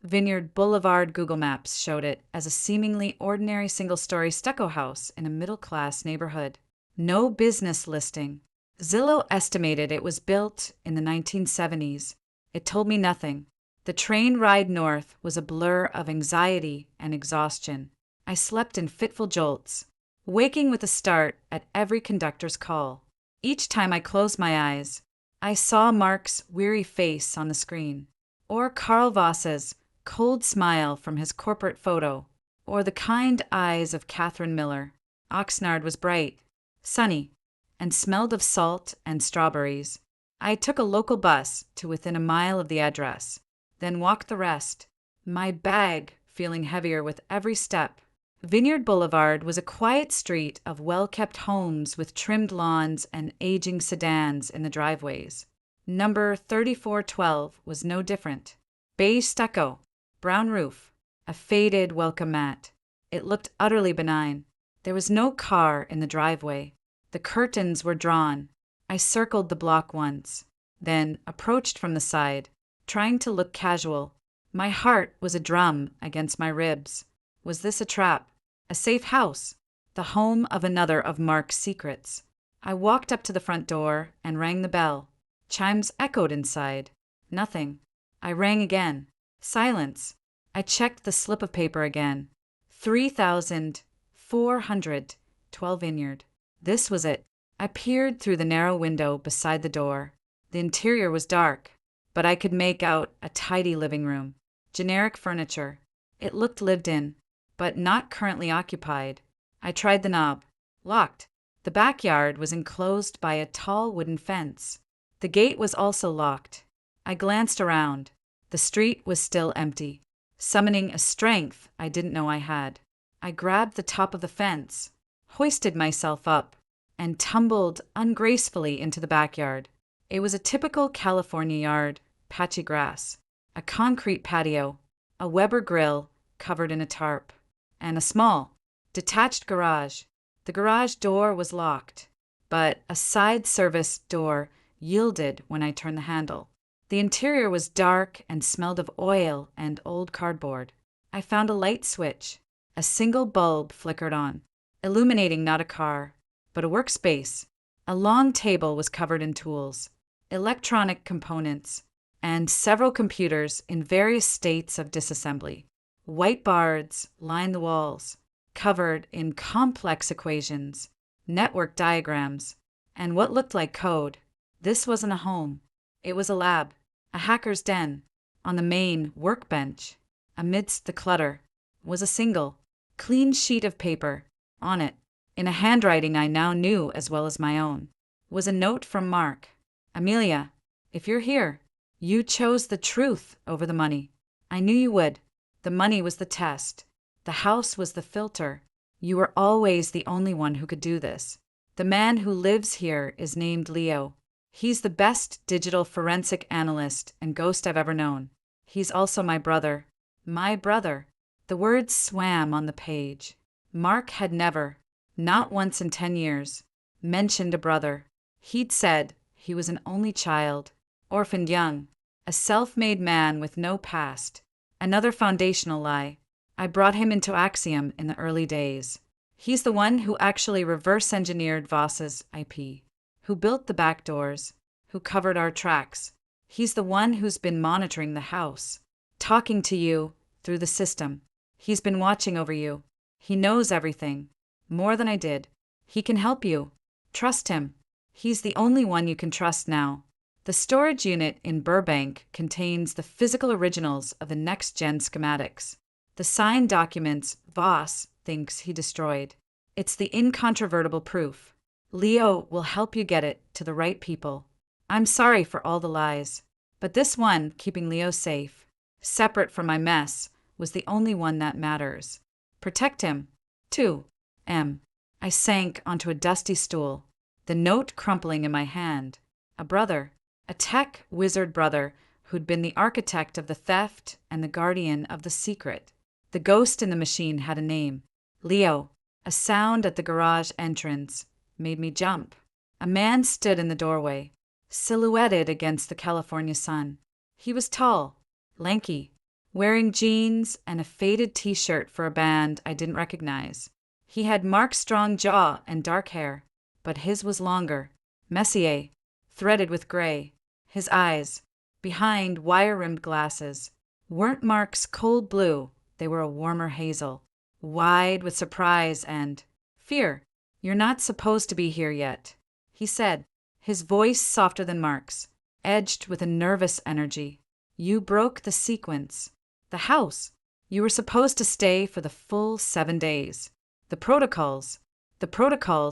Vineyard Boulevard. Google Maps showed it as a seemingly ordinary single-story stucco house in a middle-class neighborhood. No business listing. Zillow estimated it was built in the 1970s. It told me nothing. The train ride north was a blur of anxiety and exhaustion. I slept in fitful jolts, waking with a start at every conductor's call. Each time I closed my eyes, I saw Mark's weary face on the screen, or Carl Voss's cold smile from his corporate photo, or the kind eyes of Catherine Miller. Oxnard was bright, sunny, and smelled of salt and strawberries. I took a local bus to within a mile of the address, then walked the rest, my bag feeling heavier with every step. Vineyard Boulevard was a quiet street of well-kept homes with trimmed lawns and aging sedans in the driveways. Number 3412 was no different. Beige stucco, brown roof, a faded welcome mat. It looked utterly benign. There was no car in the driveway. The curtains were drawn. I circled the block once, then approached from the side, trying to look casual. My heart was a drum against my ribs. Was this a trap? A safe house? The home of another of Mark's secrets? I walked up to the front door and rang the bell. Chimes echoed inside. Nothing. I rang again. Silence. I checked the slip of paper again. 3,412 Vineyard. This was it. I peered through the narrow window beside the door. The interior was dark, but I could make out a tidy living room. Generic furniture. It looked lived in, but not currently occupied. I tried the knob. Locked. The backyard was enclosed by a tall wooden fence. The gate was also locked. I glanced around. The street was still empty, summoning a strength I didn't know I had. I grabbed the top of the fence, hoisted myself up, and tumbled ungracefully into the backyard. It was a typical California yard, patchy grass, a concrete patio, a Weber grill covered in a tarp, and a small, detached garage. The garage door was locked, but a side service door yielded when I turned the handle. The interior was dark and smelled of oil and old cardboard. I found a light switch. A single bulb flickered on, illuminating not a car, but a workspace. A long table was covered in tools, electronic components, and several computers in various states of disassembly. Whiteboards lined the walls, covered in complex equations, network diagrams, and what looked like code. This wasn't a home. It was a lab, a hacker's den. On the main workbench, amidst the clutter, was a single, clean sheet of paper. On it, in a handwriting I now knew as well as my own, was a note from Mark. Amelia, if you're here, you chose the truth over the money. I knew you would. The money was the test. The house was the filter. You were always the only one who could do this. The man who lives here is named Leo. He's the best digital forensic analyst and ghost I've ever known. He's also my brother. My brother. The words swam on the page. Mark had never, not once in 10 years, mentioned a brother. He'd said he was an only child, orphaned young, a self-made man with no past. Another foundational lie. I brought him into Axiom in the early days. He's the one who actually reverse-engineered Voss's IP, who built the back doors, who covered our tracks. He's the one who's been monitoring the house, talking to you through the system. He's been watching over you. He knows everything, more than I did. He can help you. Trust him. He's the only one you can trust now. The storage unit in Burbank contains the physical originals of the next-gen schematics. The signed documents Voss thinks he destroyed. It's the incontrovertible proof. Leo will help you get it to the right people. I'm sorry for all the lies, but this one, keeping Leo safe, separate from my mess, was the only one that matters. Protect him. 2M. I sank onto a dusty stool, the note crumpling in my hand. A brother, a tech wizard brother who'd been the architect of the theft and the guardian of the secret. The ghost in the machine had a name. Leo. A sound at the garage entrance made me jump. A man stood in the doorway, silhouetted against the California sun. He was tall, lanky, wearing jeans and a faded t-shirt for a band I didn't recognize. He had Mark's strong jaw and dark hair, but his was longer, messier, threaded with gray. His eyes, behind wire-rimmed glasses, weren't Mark's cold blue, they were a warmer hazel, wide with surprise and fear. You're not supposed to be here yet, he said, his voice softer than Mark's, edged with a nervous energy. You broke the sequence. The house. You were supposed to stay for the full 7 days. The protocols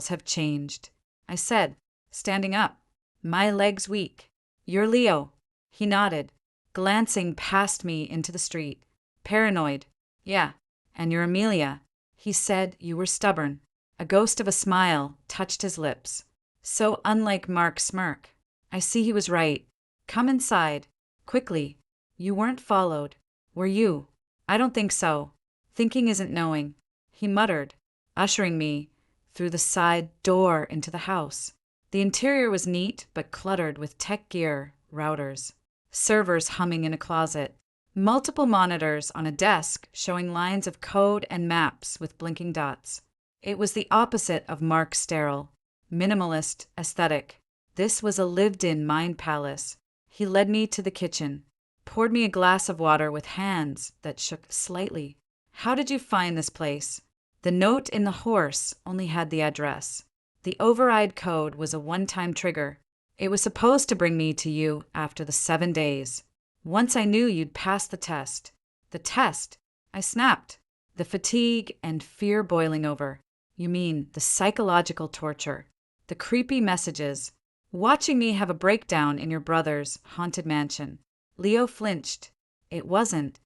have changed, I said, standing up, my legs weak. You're Leo. He nodded, glancing past me into the street. Paranoid. Yeah. And you're Amelia. He said you were stubborn. A ghost of a smile touched his lips. So unlike Mark's smirk. I see he was right. Come inside. Quickly. You weren't followed. Were you? I don't think so. Thinking isn't knowing. He muttered, ushering me through the side door into the house. The interior was neat but cluttered with tech gear, routers, servers humming in a closet, multiple monitors on a desk showing lines of code and maps with blinking dots. It was the opposite of Mark's sterile, minimalist aesthetic. This was a lived-in mind palace. He led me to the kitchen, poured me a glass of water with hands that shook slightly. How did you find this place? The note in the horse only had the address. The override code was a one-time trigger. It was supposed to bring me to you after the 7 days. Once I knew you'd passed the test. The test? I snapped, the fatigue and fear boiling over. You mean the psychological torture, the creepy messages, watching me have a breakdown in your brother's haunted mansion. Leo flinched. It wasn't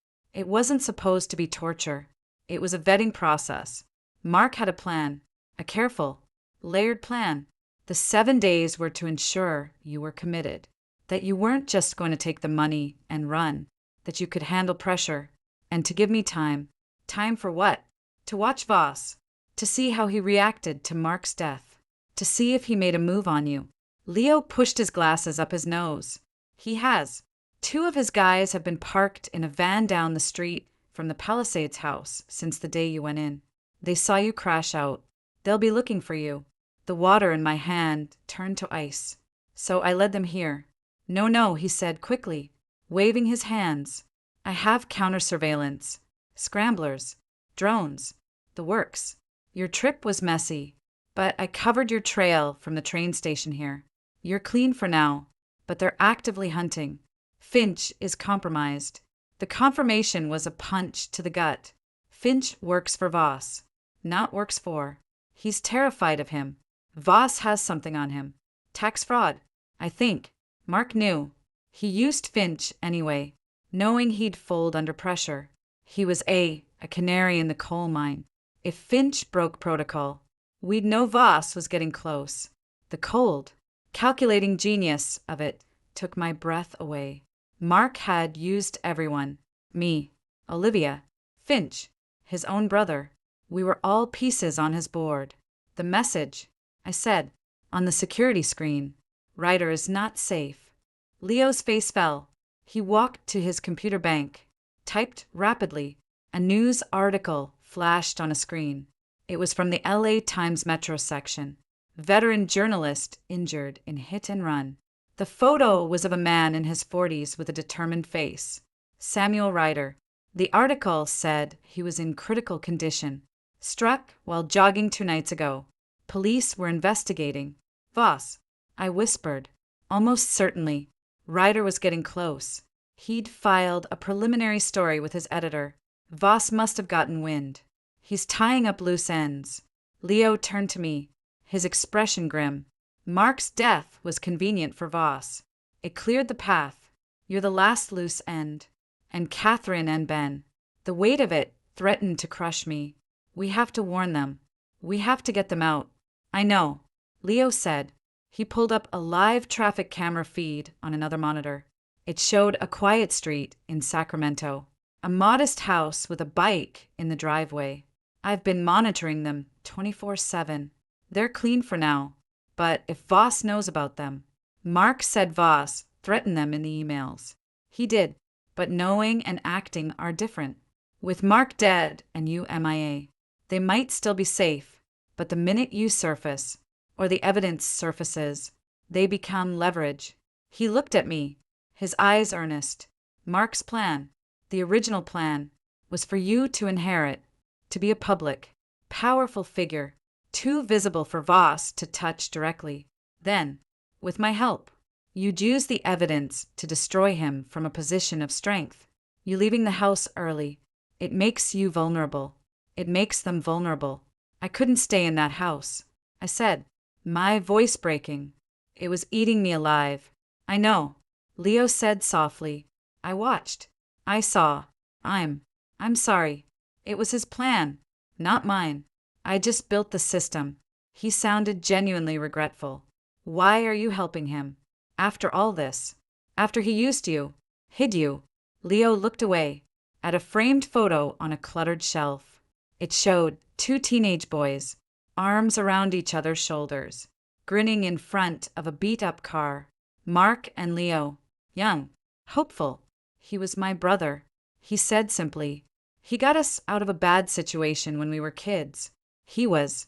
supposed to be torture. It was a vetting process. Mark had a plan, a careful, layered plan. The 7 days were to ensure you were committed, that you weren't just going to take the money and run, that you could handle pressure, and to give me time. Time for what? To watch Voss, to see how he reacted to Mark's death, to see if he made a move on you. Leo pushed his glasses up his nose. He has. 2 of his guys have been parked in a van down the street from the Palisades house since the day you went in. They saw you crash out. They'll be looking for you. The water in my hand turned to ice. So I led them here. No, he said quickly, waving his hands. I have counter-surveillance, scramblers, drones, the works. Your trip was messy, but I covered your trail from the train station here. You're clean for now, but they're actively hunting. Finch is compromised. The confirmation was a punch to the gut. Finch works for Voss, not works for. He's terrified of him. Voss has something on him. Tax fraud, I think. Mark knew. He used Finch anyway. knowing he'd fold under pressure. He was a canary in the coal mine. If Finch broke protocol, we'd know Voss was getting close. The cold, calculating genius of it took my breath away. Mark had used everyone. Me, Olivia, Finch, his own brother. We were all pieces on his board. The message, I said, on the security screen. Ryder is not safe. Leo's face fell. He walked to his computer bank, typed rapidly. A news article flashed on a screen. It was from the LA Times Metro section. Veteran journalist injured in hit and run. The photo was of a man in his 40s with a determined face. Samuel Ryder. The article said he was in critical condition. Struck while jogging 2 nights ago. Police were investigating. Voss, I whispered. Almost certainly. Ryder was getting close. He'd filed a preliminary story with his editor. Voss must have gotten wind. He's tying up loose ends. Leo turned to me, his expression grim. Mark's death was convenient for Voss. It cleared the path. You're the last loose end. And Catherine and Ben. The weight of it threatened to crush me. We have to warn them. We have to get them out. I know, Leo said. He pulled up a live traffic camera feed on another monitor. It showed a quiet street in Sacramento. A modest house with a bike in the driveway. I've been monitoring them 24/7. They're clean for now. But if Voss knows about them. Mark said Voss threatened them in the emails. He did, but knowing and acting are different. With Mark dead and you MIA, they might still be safe, but the minute you surface, or the evidence surfaces, they become leverage. He looked at me, his eyes earnest. Mark's plan, the original plan, was for you to inherit, to be a public, powerful figure, too visible for Voss to touch directly. Then, with my help, you'd use the evidence to destroy him from a position of strength. You leaving the house early. It makes you vulnerable. It makes them vulnerable. I couldn't stay in that house, I said, my voice breaking. It was eating me alive. I know, Leo said softly. I watched. I saw. I'm sorry. It was his plan, not mine. I just built the system. He sounded genuinely regretful. Why are you helping him? After all this? After he used you? Hid you? Leo looked away, at a framed photo on a cluttered shelf. It showed 2 teenage boys, arms around each other's shoulders, grinning in front of a beat-up car. Mark and Leo, young, hopeful. He was my brother, he said simply. He got us out of a bad situation when we were kids. He was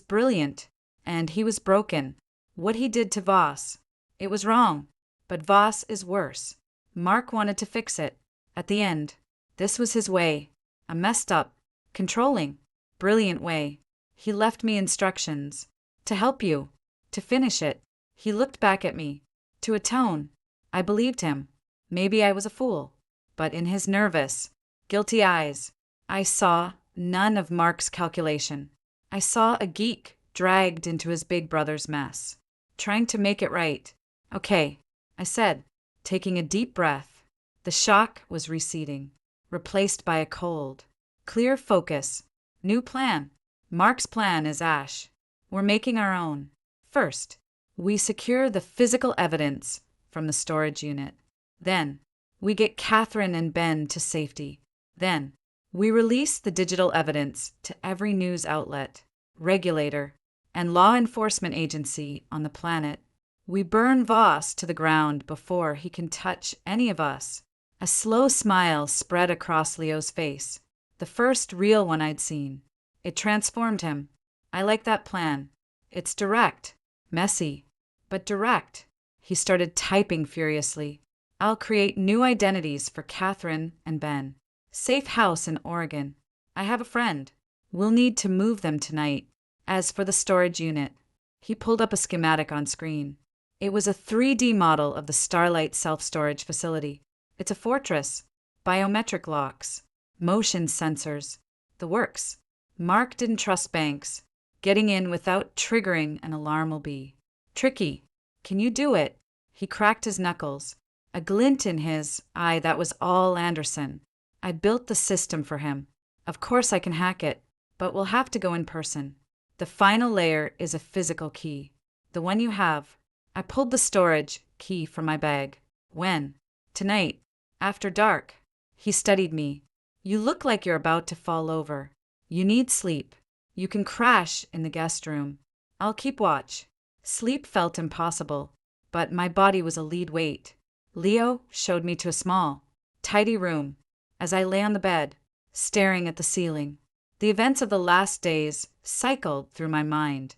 brilliant, and he was broken. What he did to Voss, it was wrong, but Voss is worse. Mark wanted to fix it. At the end, this was his way, a messed up, controlling, brilliant way. He left me instructions, to help you, to finish it. He looked back at me, to atone. I believed him. Maybe I was a fool, but in his nervous, guilty eyes, I saw none of Mark's calculation. I saw a geek dragged into his big brother's mess, trying to make it right. Okay, I said, taking a deep breath. The shock was receding, replaced by a cold, clear focus. New plan. Mark's plan is ash. We're making our own. First, we secure the physical evidence from the storage unit. Then, we get Catherine and Ben to safety. Then, we release the digital evidence to every news outlet, regulator, and law enforcement agency on the planet. We burn Voss to the ground before he can touch any of us. A slow smile spread across Leo's face, the first real one I'd seen. It transformed him. I like that plan. It's direct, messy, but direct. He started typing furiously. I'll create new identities for Catherine and Ben. Safe house in Oregon. I have a friend. We'll need to move them tonight. As for the storage unit, he pulled up a schematic on screen. It was a 3D model of the Starlight self-storage facility. It's a fortress, biometric locks, motion sensors, the works. Mark didn't trust banks. Getting in without triggering an alarm will be tricky. Can you do it? He cracked his knuckles. a glint in his eye that was all Anderson. I built the system for him. Of course I can hack it, but we'll have to go in person. The final layer is a physical key. The one you have. I pulled the storage key from my bag. When? Tonight. After dark. He studied me. You look like you're about to fall over. You need sleep. You can crash in the guest room. I'll keep watch. Sleep felt impossible, but my body was a lead weight. Leo showed me to a small, tidy room. As I lay on the bed, staring at the ceiling, the events of the last days cycled through my mind,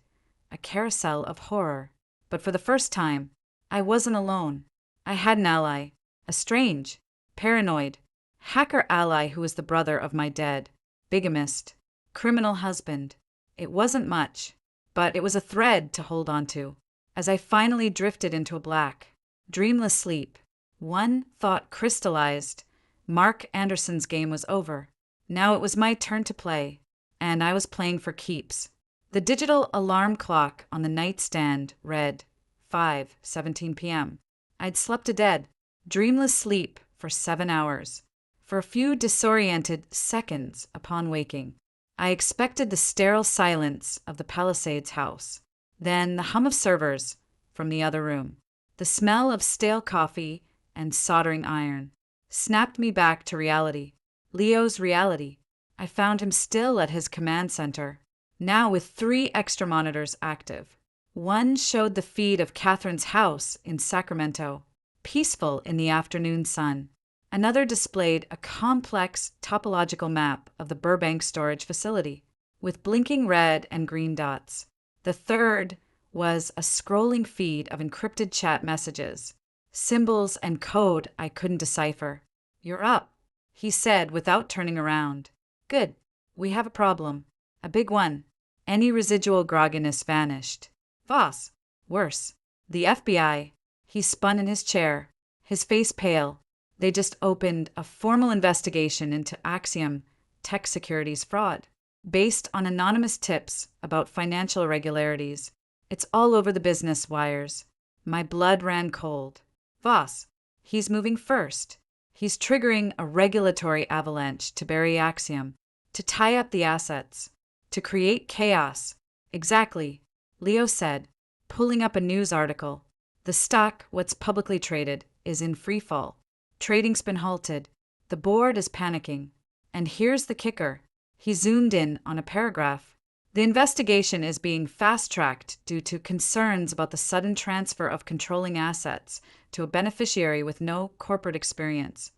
a carousel of horror. But for the first time, I wasn't alone. I had an ally, a strange, paranoid, hacker ally who was the brother of my dead, bigamist, criminal husband. It wasn't much, but it was a thread to hold on to. As I finally drifted into a black, dreamless sleep, one thought crystallized. Mark Anderson's game was over. Now it was my turn to play, and I was playing for keeps. The digital alarm clock on the nightstand read 5:17 p.m. I'd slept a dead, dreamless sleep for 7 hours. For a few disoriented seconds upon waking, I expected the sterile silence of the Palisades house, then the hum of servers from the other room. The smell of stale coffee and soldering iron snapped me back to reality. Leo's reality. I found him still at his command center, now with 3 extra monitors active. One showed the feed of Catherine's house in Sacramento, peaceful in the afternoon sun. Another displayed a complex topological map of the Burbank storage facility, with blinking red and green dots. The third was a scrolling feed of encrypted chat messages, symbols and code I couldn't decipher. "You're up," he said without turning around. "Good. We have a problem. A big one." Any residual grogginess vanished. "Voss. Worse. The FBI." He spun in his chair, his face pale. "They just opened a formal investigation into Axiom Tech Securities fraud, based on anonymous tips about financial irregularities. It's all over the business wires." My blood ran cold. "Voss. He's moving first. He's triggering a regulatory avalanche to bury Axiom, to tie up the assets, to create chaos." "Exactly," Leo said, pulling up a news article. "The stock, what's publicly traded, is in free fall. Trading's been halted. The board is panicking. And here's the kicker." He zoomed in on a paragraph. "The investigation is being fast-tracked due to concerns about the sudden transfer of controlling assets to a beneficiary with no corporate experience.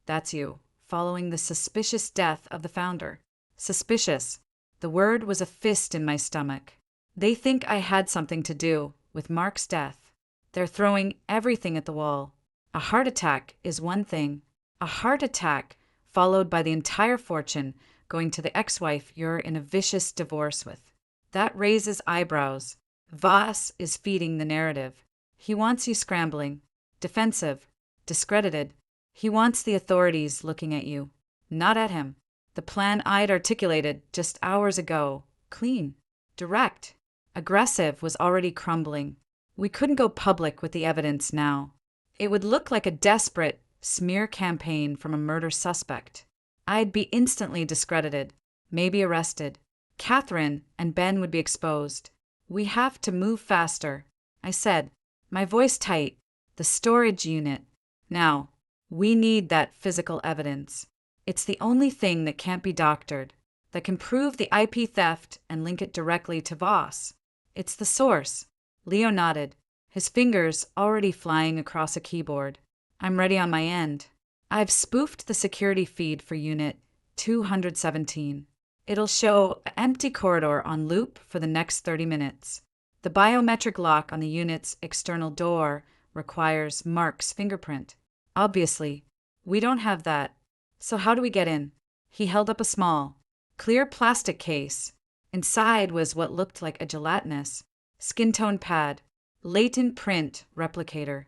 That's you, following the suspicious death of the founder." Suspicious. The word was a fist in my stomach. They think I had something to do with Mark's death. They're throwing everything at the wall. A heart attack is one thing. A heart attack followed by the entire fortune going to the ex-wife you're in a vicious divorce with. That raises eyebrows. Voss is feeding the narrative. He wants you scrambling, defensive, discredited. He wants the authorities looking at you, not at him. The plan I'd articulated just hours ago, clean, direct, aggressive, was already crumbling. We couldn't go public with the evidence now. It would look like a desperate smear campaign from a murder suspect. I'd be instantly discredited, maybe arrested. Catherine and Ben would be exposed. "We have to move faster," I said, my voice tight. "The storage unit. Now, we need that physical evidence. It's the only thing that can't be doctored, that can prove the IP theft and link it directly to Voss. It's the source." Leo nodded, his fingers already flying across a keyboard. "I'm ready on my end. I've spoofed the security feed for Unit 217. It'll show an empty corridor on loop for the next 30 minutes. The biometric lock on the unit's external door requires Mark's fingerprint. Obviously, we don't have that. So how do we get in?" He held up a small, clear plastic case. Inside was what looked like a gelatinous, skin-tone pad, latent print replicator.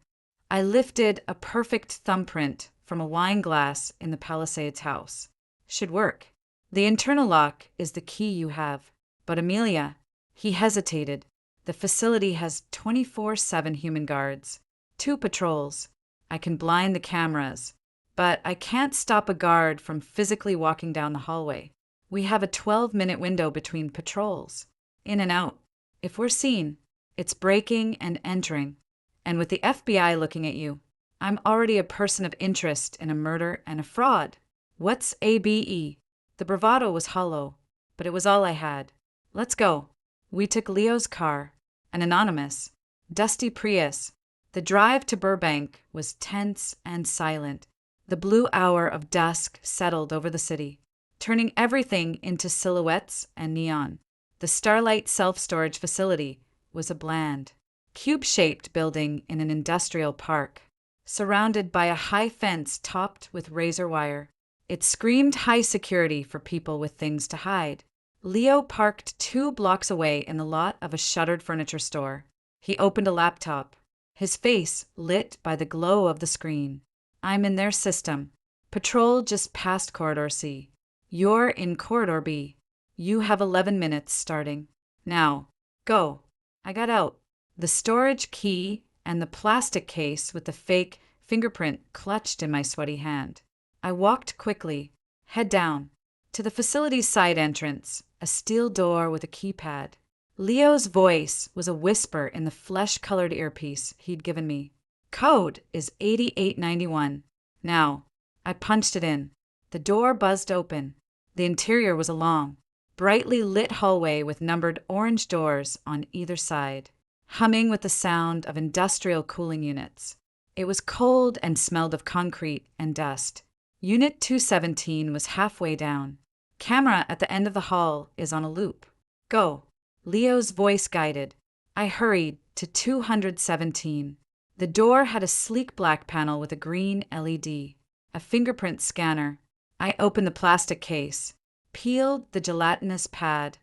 I lifted a perfect thumbprint from a wine glass in the Palisades house. "Should work. The internal lock is the key you have. But Amelia," he hesitated, "the facility has 24/7 human guards, 2 patrols. I can blind the cameras, but I can't stop a guard from physically walking down the hallway. We have a 12-minute window between patrols. In and out. If we're seen, it's breaking and entering. And with the FBI looking at you, I'm already a person of interest in a murder and a fraud. What's ABE? The bravado was hollow, but it was all I had. Let's go. We took Leo's car, an anonymous, dusty Prius. The drive to Burbank was tense and silent. The blue hour of dusk settled over the city, turning everything into silhouettes and neon. The Starlight Self-Storage Facility was a bland, cube-shaped building in an industrial park, surrounded by a high fence topped with razor wire. It screamed high security for people with things to hide. Leo parked 2 blocks away in the lot of a shuttered furniture store. He opened a laptop, his face lit by the glow of the screen. I'm in their system. Patrol just past Corridor C. You're in Corridor B. You have 11 minutes starting. Now, go. I got out. The storage key and the plastic case with the fake fingerprint clutched in my sweaty hand. I walked quickly, head down, to the facility's side entrance, a steel door with a keypad. Leo's voice was a whisper in the flesh-colored earpiece he'd given me. Code is 8891. Now, I punched it in. The door buzzed open. The interior was a long, brightly lit hallway with numbered orange doors on either side, humming with the sound of industrial cooling units. It was cold and smelled of concrete and dust. Unit 217 was halfway down. Camera at the end of the hall is on a loop. Go. Leo's voice guided. I hurried to 217. The door had a sleek black panel with a green LED, a fingerprint scanner. I opened the plastic case, peeled the gelatinous pad,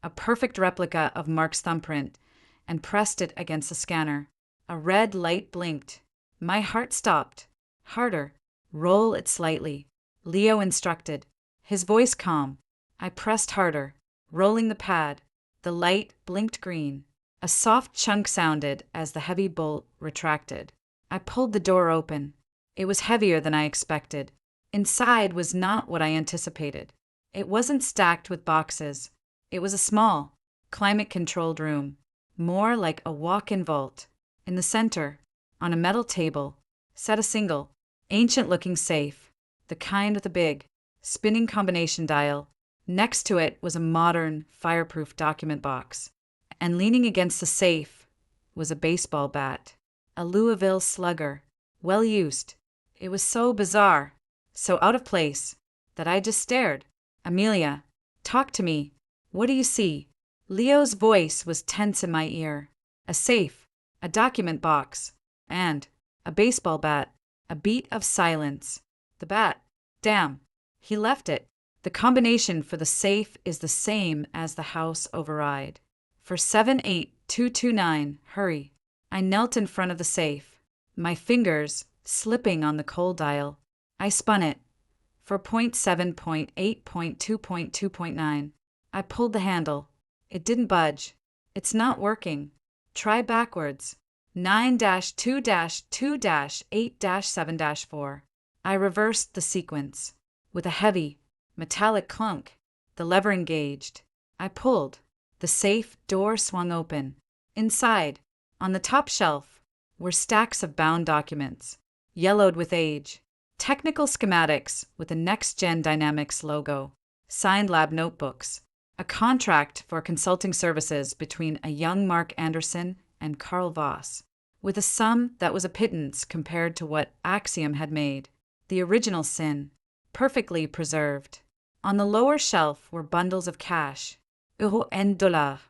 a perfect replica of Mark's thumbprint, and pressed it against the scanner. A red light blinked. My heart stopped. Harder. Roll it slightly. Leo instructed, his voice calm. I pressed harder, rolling the pad. The light blinked green. A soft chunk sounded as the heavy bolt retracted. I pulled the door open. It was heavier than I expected. Inside was not what I anticipated. It wasn't stacked with boxes. It was a small, climate-controlled room, more like a walk-in vault. In the center, on a metal table, sat a single, ancient-looking safe, the kind with a big, spinning combination dial. Next to it was a modern, fireproof document box, and leaning against the safe was a baseball bat, a Louisville Slugger, well used. It was so bizarre, so out of place, that I just stared. Amelia, talk to me. What do you see? Leo's voice was tense in my ear. A safe, a document box, and a baseball bat. A beat of silence. The bat. Damn. He left it. The combination for the safe is the same as the house override. For 78229, hurry. I knelt in front of the safe, my fingers slipping on the cold dial. I spun it. For 0.7.8.2.2.9. I pulled the handle. It didn't budge. It's not working. Try backwards. 9-2-2-8-7-4. I reversed the sequence. With a heavy, metallic clunk, the lever engaged. I pulled. The safe door swung open. Inside, on the top shelf, were stacks of bound documents, yellowed with age, technical schematics with the Next Gen Dynamics logo, signed lab notebooks, a contract for consulting services between a young Mark Anderson and Carl Voss, with a sum that was a pittance compared to what Axiom had made, the original sin, perfectly preserved. On the lower shelf were bundles of cash, euros and dollars,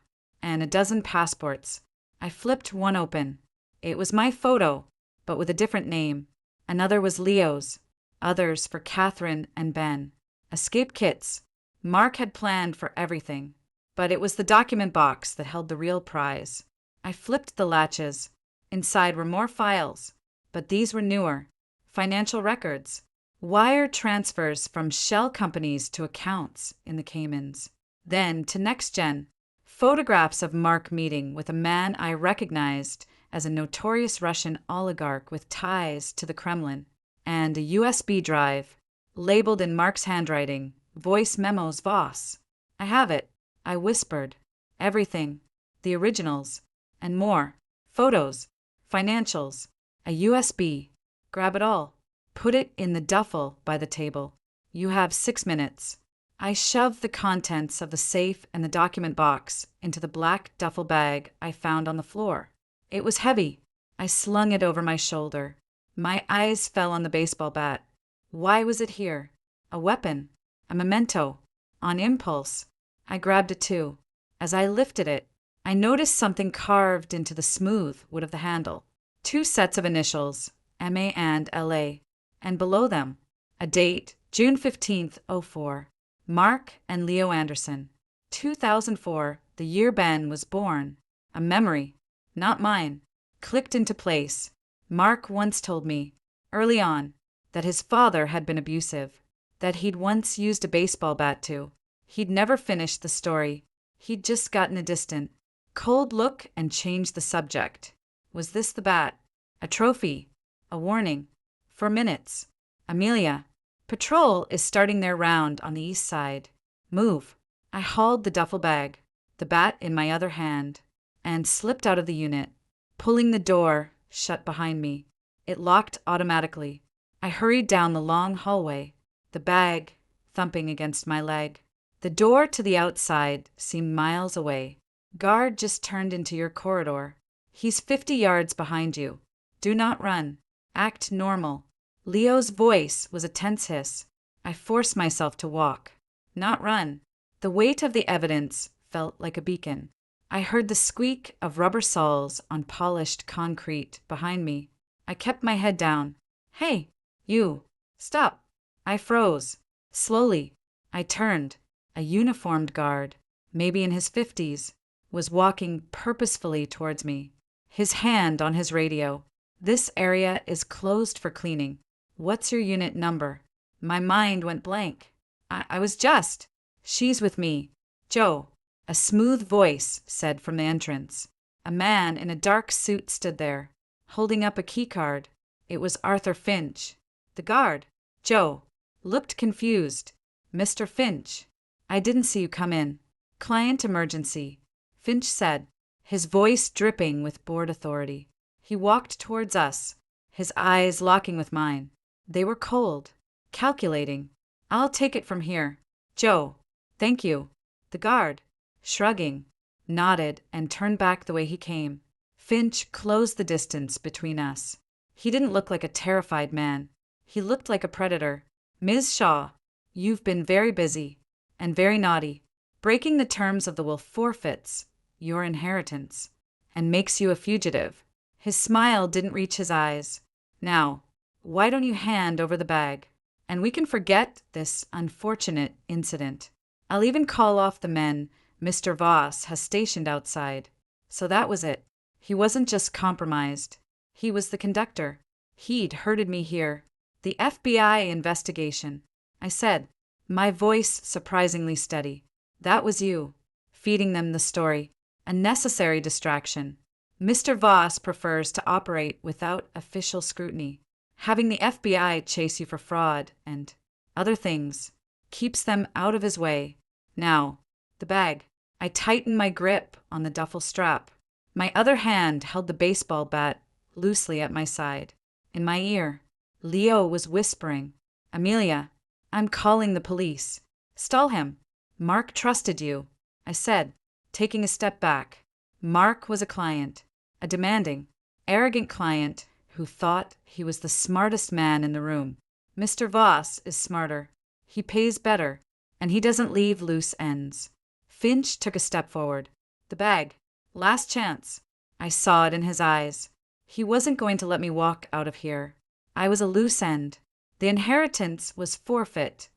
and a dozen passports. I flipped one open. It was my photo, but with a different name. Another was Leo's, others for Catherine and Ben. Escape kits. Mark had planned for everything, but it was the document box that held the real prize. I flipped the latches. Inside were more files, but these were newer. Financial records. Wire transfers from shell companies to accounts in the Caymans. Then to NextGen. Photographs of Mark meeting with a man I recognized as a notorious Russian oligarch with ties to the Kremlin, and a USB drive, labeled in Mark's handwriting, Voice Memos Voss. I have it, I whispered. Everything. The originals. And more. Photos. Financials. A USB. Grab it all. Put it in the duffel by the table. You have 6 minutes. I shoved the contents of the safe and the document box into the black duffel bag I found on the floor. It was heavy. I slung it over my shoulder. My eyes fell on the baseball bat. Why was it here? A weapon. A memento. On impulse, I grabbed it too. As I lifted it, I noticed something carved into the smooth wood of the handle. 2 sets of initials, MA and LA, and below them, a date, June 15th, 04. Mark and Leo Anderson. 2004, the year Ben was born. A memory, not mine, clicked into place. Mark once told me, early on, that his father had been abusive, that he'd once used a baseball bat too. He'd never finished the story. He'd just gotten a distant, cold look and changed the subject. Was this the bat? A trophy? A warning? For minutes. Amelia. Patrol is starting their round on the east side. Move. I hauled the duffel bag, the bat in my other hand, and slipped out of the unit, pulling the door shut behind me. It locked automatically. I hurried down the long hallway, the bag thumping against my leg. The door to the outside seemed miles away. Guard just turned into your corridor. He's 50 yards behind you. Do not run. Act normal. Leo's voice was a tense hiss. I forced myself to walk, not run. The weight of the evidence felt like a beacon. I heard the squeak of rubber soles on polished concrete behind me. I kept my head down. Hey, you, stop. I froze. Slowly, I turned. A uniformed guard, maybe in his 50s, was walking purposefully towards me, his hand on his radio. This area is closed for cleaning. What's your unit number? My mind went blank. I was just. She's with me. Joe. A smooth voice said from the entrance. A man in a dark suit stood there, holding up a keycard. It was Arthur Finch. The guard, Joe, looked confused. Mr. Finch. I didn't see you come in. Client emergency, Finch said, his voice dripping with bored authority. He walked towards us, his eyes locking with mine. They were cold, calculating. I'll take it from here. Joe. Thank you. The guard, shrugging, nodded and turned back the way he came. Finch closed the distance between us. He didn't look like a terrified man. He looked like a predator. Ms. Shaw, you've been very busy. And very naughty. Breaking the terms of the will forfeits your inheritance and makes you a fugitive. His smile didn't reach his eyes. Now, why don't you hand over the bag? And we can forget this unfortunate incident. I'll even call off the men Mr. Voss has stationed outside. So that was it. He wasn't just compromised. He was the conductor. He'd herded me here. The FBI investigation. I said, my voice surprisingly steady. That was you, feeding them the story. A necessary distraction. Mr. Voss prefers to operate without official scrutiny. Having the FBI chase you for fraud and other things keeps them out of his way. Now, the bag. I tightened my grip on the duffel strap. My other hand held the baseball bat loosely at my side. In my ear, Leo was whispering, Amelia, I'm calling the police. Stall him. Mark trusted you, I said, taking a step back. Mark was a client, a demanding, arrogant client who thought he was the smartest man in the room. Mr. Voss is smarter. He pays better, and he doesn't leave loose ends. Finch took a step forward. The bag. Last chance. I saw it in his eyes. He wasn't going to let me walk out of here. I was a loose end. The inheritance was forfeit.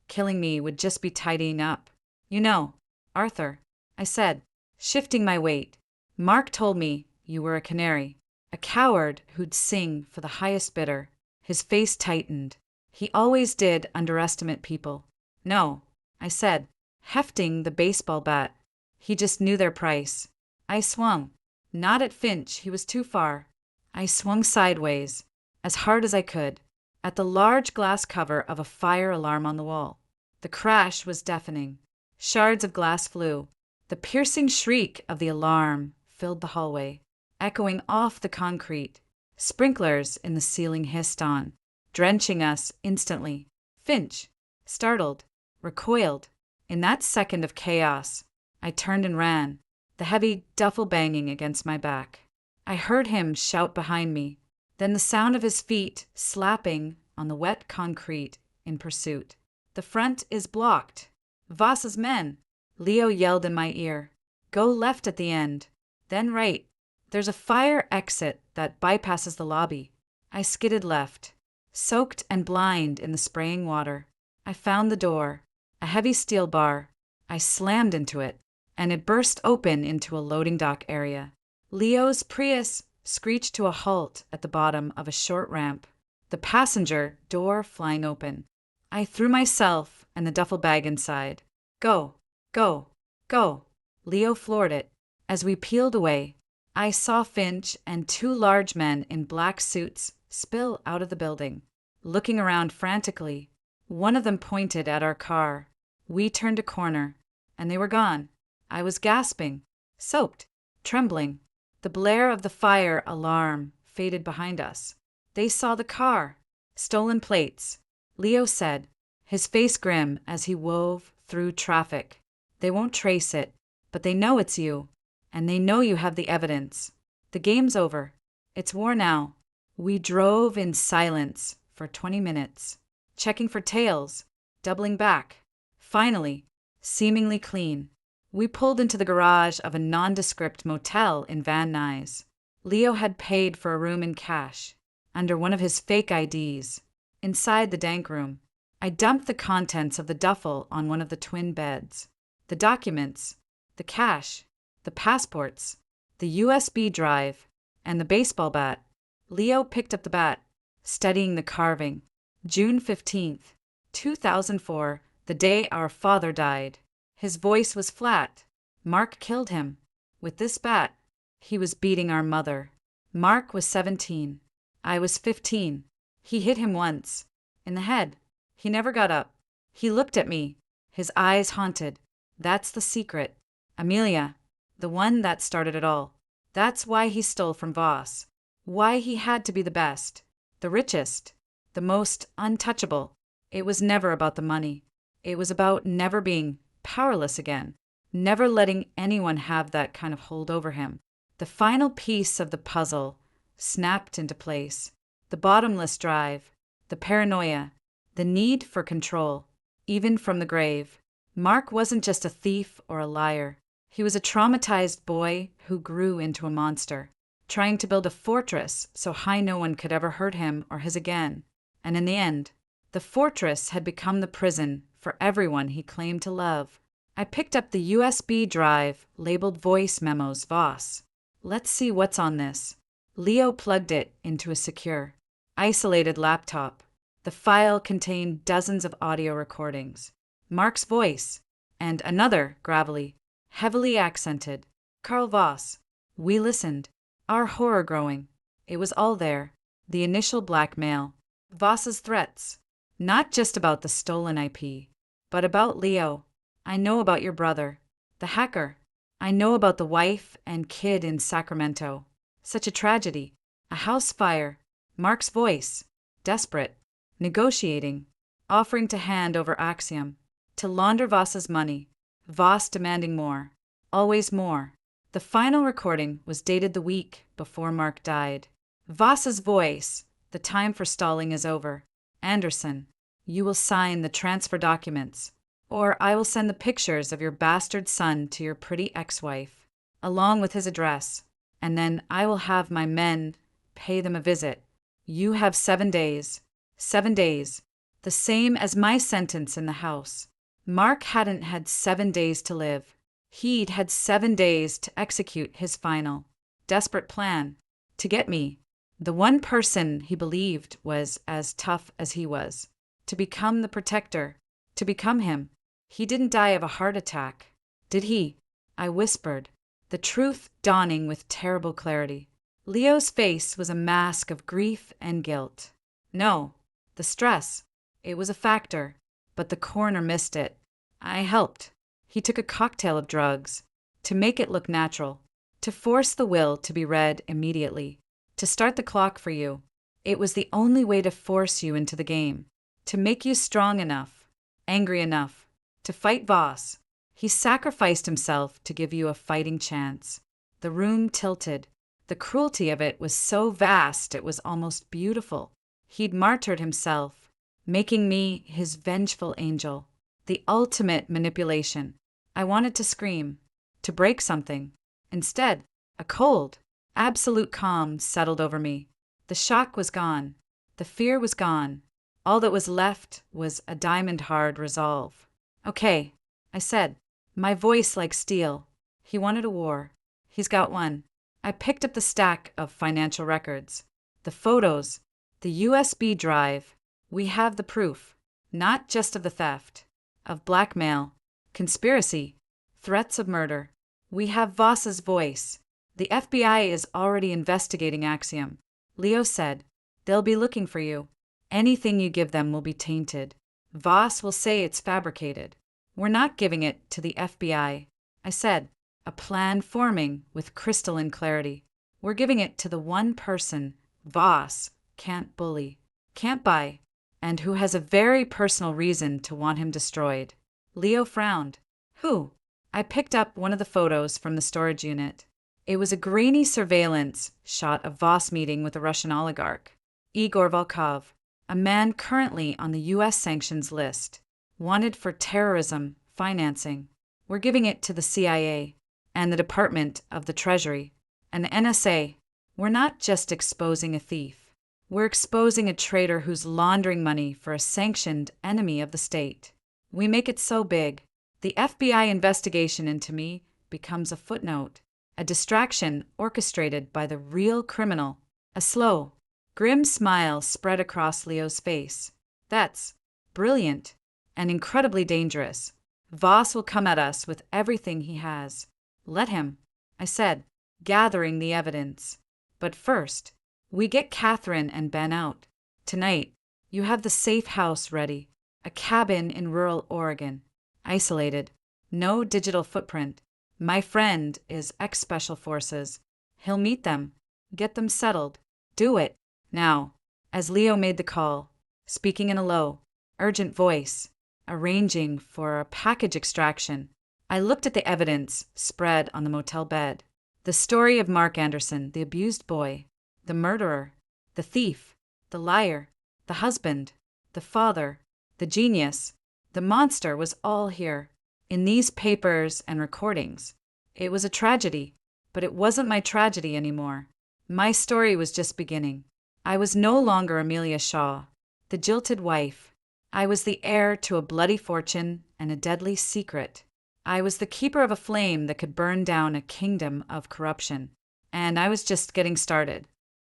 Killing me would just be tidying up. You know, Arthur, I said, shifting my weight. Mark told me you were a canary, a coward who'd sing for the highest bidder. His face tightened. He always did underestimate people. No, I said, hefting the baseball bat. He just knew their price. I swung. Not at Finch, he was too far. I swung sideways, as hard as I could, at the large glass cover of a fire alarm on the wall. The crash was deafening. Shards of glass flew. The piercing shriek of the alarm filled the hallway, echoing off the concrete. Sprinklers in the ceiling hissed on, drenching us instantly. Finch, startled, recoiled. In that second of chaos, I turned and ran, the heavy duffel banging against my back. I heard him shout behind me, then the sound of his feet slapping on the wet concrete in pursuit. The front is blocked. Voss's men! Leo yelled in my ear. Go left at the end, then right. There's a fire exit that bypasses the lobby. I skidded left, soaked and blind in the spraying water. I found the door, a heavy steel bar. I slammed into it, and it burst open into a loading dock area. Leo's Prius screeched to a halt at the bottom of a short ramp, the passenger door flying open. I threw myself and the duffel bag inside. Go, go, go. Leo floored it. As we peeled away, I saw Finch and two large men in black suits spill out of the building, looking around frantically. One of them pointed at our car. We turned a corner, and they were gone. I was gasping, soaked, trembling. The blare of the fire alarm faded behind us. They saw the car. Stolen plates, Leo said, his face grim as he wove through traffic. They won't trace it, but they know it's you, and they know you have the evidence. The game's over. It's war now. We drove in silence for 20 minutes, checking for tails, doubling back. Finally, seemingly clean, we pulled into the garage of a nondescript motel in Van Nuys. Leo had paid for a room in cash, under one of his fake IDs. Inside the dank room, I dumped the contents of the duffel on one of the twin beds. The documents, the cash, the passports, the USB drive, and the baseball bat. Leo picked up the bat, studying the carving. June 15th, 2004, the day our father died. His voice was flat. Mark killed him. With this bat, he was beating our mother. Mark was 17. I was 15. He hit him once. In the head. He never got up. He looked at me, his eyes haunted. That's the secret. Amelia, the one that started it all. That's why he stole from Voss. Why he had to be the best, the richest, the most untouchable. It was never about the money. It was about never being powerless again, never letting anyone have that kind of hold over him. The final piece of the puzzle snapped into place. The bottomless drive, the paranoia, the need for control, even from the grave. Mark wasn't just a thief or a liar. He was a traumatized boy who grew into a monster, trying to build a fortress so high no one could ever hurt him or his again. And in the end, the fortress had become the prison for everyone he claimed to love. I picked up the USB drive labeled Voice Memos Voss. Let's see what's on this. Leo plugged it into a secure, isolated laptop. The file contained dozens of audio recordings. Mark's voice, and another, gravelly, heavily accented. Carl Voss. We listened, our horror growing. It was all there. The initial blackmail. Voss's threats. Not just about the stolen IP, but about Leo. I know about your brother, the hacker. I know about the wife and kid in Sacramento. Such a tragedy. A house fire. Mark's voice. Desperate. Negotiating. Offering to hand over Axiom. To launder Voss's money. Voss demanding more. Always more. The final recording was dated the week before Mark died. Voss's voice. The time for stalling is over. Anderson, you will sign the transfer documents, or I will send the pictures of your bastard son to your pretty ex-wife, along with his address, and then I will have my men pay them a visit. You have 7 days. 7 days. The same as my sentence in the house. Mark hadn't had 7 days to live. He'd had 7 days to execute his final, desperate plan. To get me, the one person he believed was as tough as he was. To become the protector. To become him. He didn't die of a heart attack, did he? I whispered. the truth dawning with terrible clarity. Leo's face was a mask of grief and guilt. No, the stress. It was a factor, but the coroner missed it. I helped. He took a cocktail of drugs to make it look natural, to force the will to be read immediately, to start the clock for you. It was the only way to force you into the game, to make you strong enough, angry enough, to fight Voss. He sacrificed himself to give you a fighting chance. The room tilted. The cruelty of it was so vast it was almost beautiful. He'd martyred himself, making me his vengeful angel. The ultimate manipulation. I wanted to scream, to break something. Instead, a cold, absolute calm settled over me. The shock was gone. The fear was gone. All that was left was a diamond-hard resolve. Okay, I said, my voice like steel. He wanted a war. He's got one. I picked up the stack of financial records. The photos. The USB drive. We have the proof. Not just of the theft. Of blackmail. Conspiracy. Threats of murder. We have Voss's voice. The FBI is already investigating Axiom. Leo said, they'll be looking for you. Anything you give them will be tainted. Voss will say it's fabricated. We're not giving it to the FBI. I said, a plan forming with crystalline clarity. We're giving it to the one person Voss can't bully, can't buy, and who has a very personal reason to want him destroyed. Leo frowned. Who? I picked up one of the photos from the storage unit. It was a grainy surveillance shot of Voss meeting with a Russian oligarch, Igor Volkov, a man currently on the U.S. sanctions list, wanted for terrorism financing. We're giving it to the CIA and the Department of the Treasury and the NSA. We're not just exposing a thief. We're exposing a traitor who's laundering money for a sanctioned enemy of the state. We make it so big, the FBI investigation into me becomes a footnote, a distraction orchestrated by the real criminal. A slow, grim smile spread across Leo's face. That's brilliant and incredibly dangerous. Voss will come at us with everything he has. Let him, I said, gathering the evidence. But first, we get Catherine and Ben out. Tonight, you have the safe house ready, a cabin in rural Oregon, isolated, no digital footprint. My friend is ex-Special Forces. He'll meet them, get them settled. Do it, now. As Leo made the call, speaking in a low, urgent voice, arranging for a package extraction, I looked at the evidence spread on the motel bed. The story of Mark Anderson, the abused boy, the murderer, the thief, the liar, the husband, the father, the genius, the monster was all here, in these papers and recordings. It was a tragedy, but it wasn't my tragedy anymore. My story was just beginning. I was no longer Amelia Shaw, the jilted wife. I was the heir to a bloody fortune and a deadly secret. I was the keeper of a flame that could burn down a kingdom of corruption. And I was just getting started.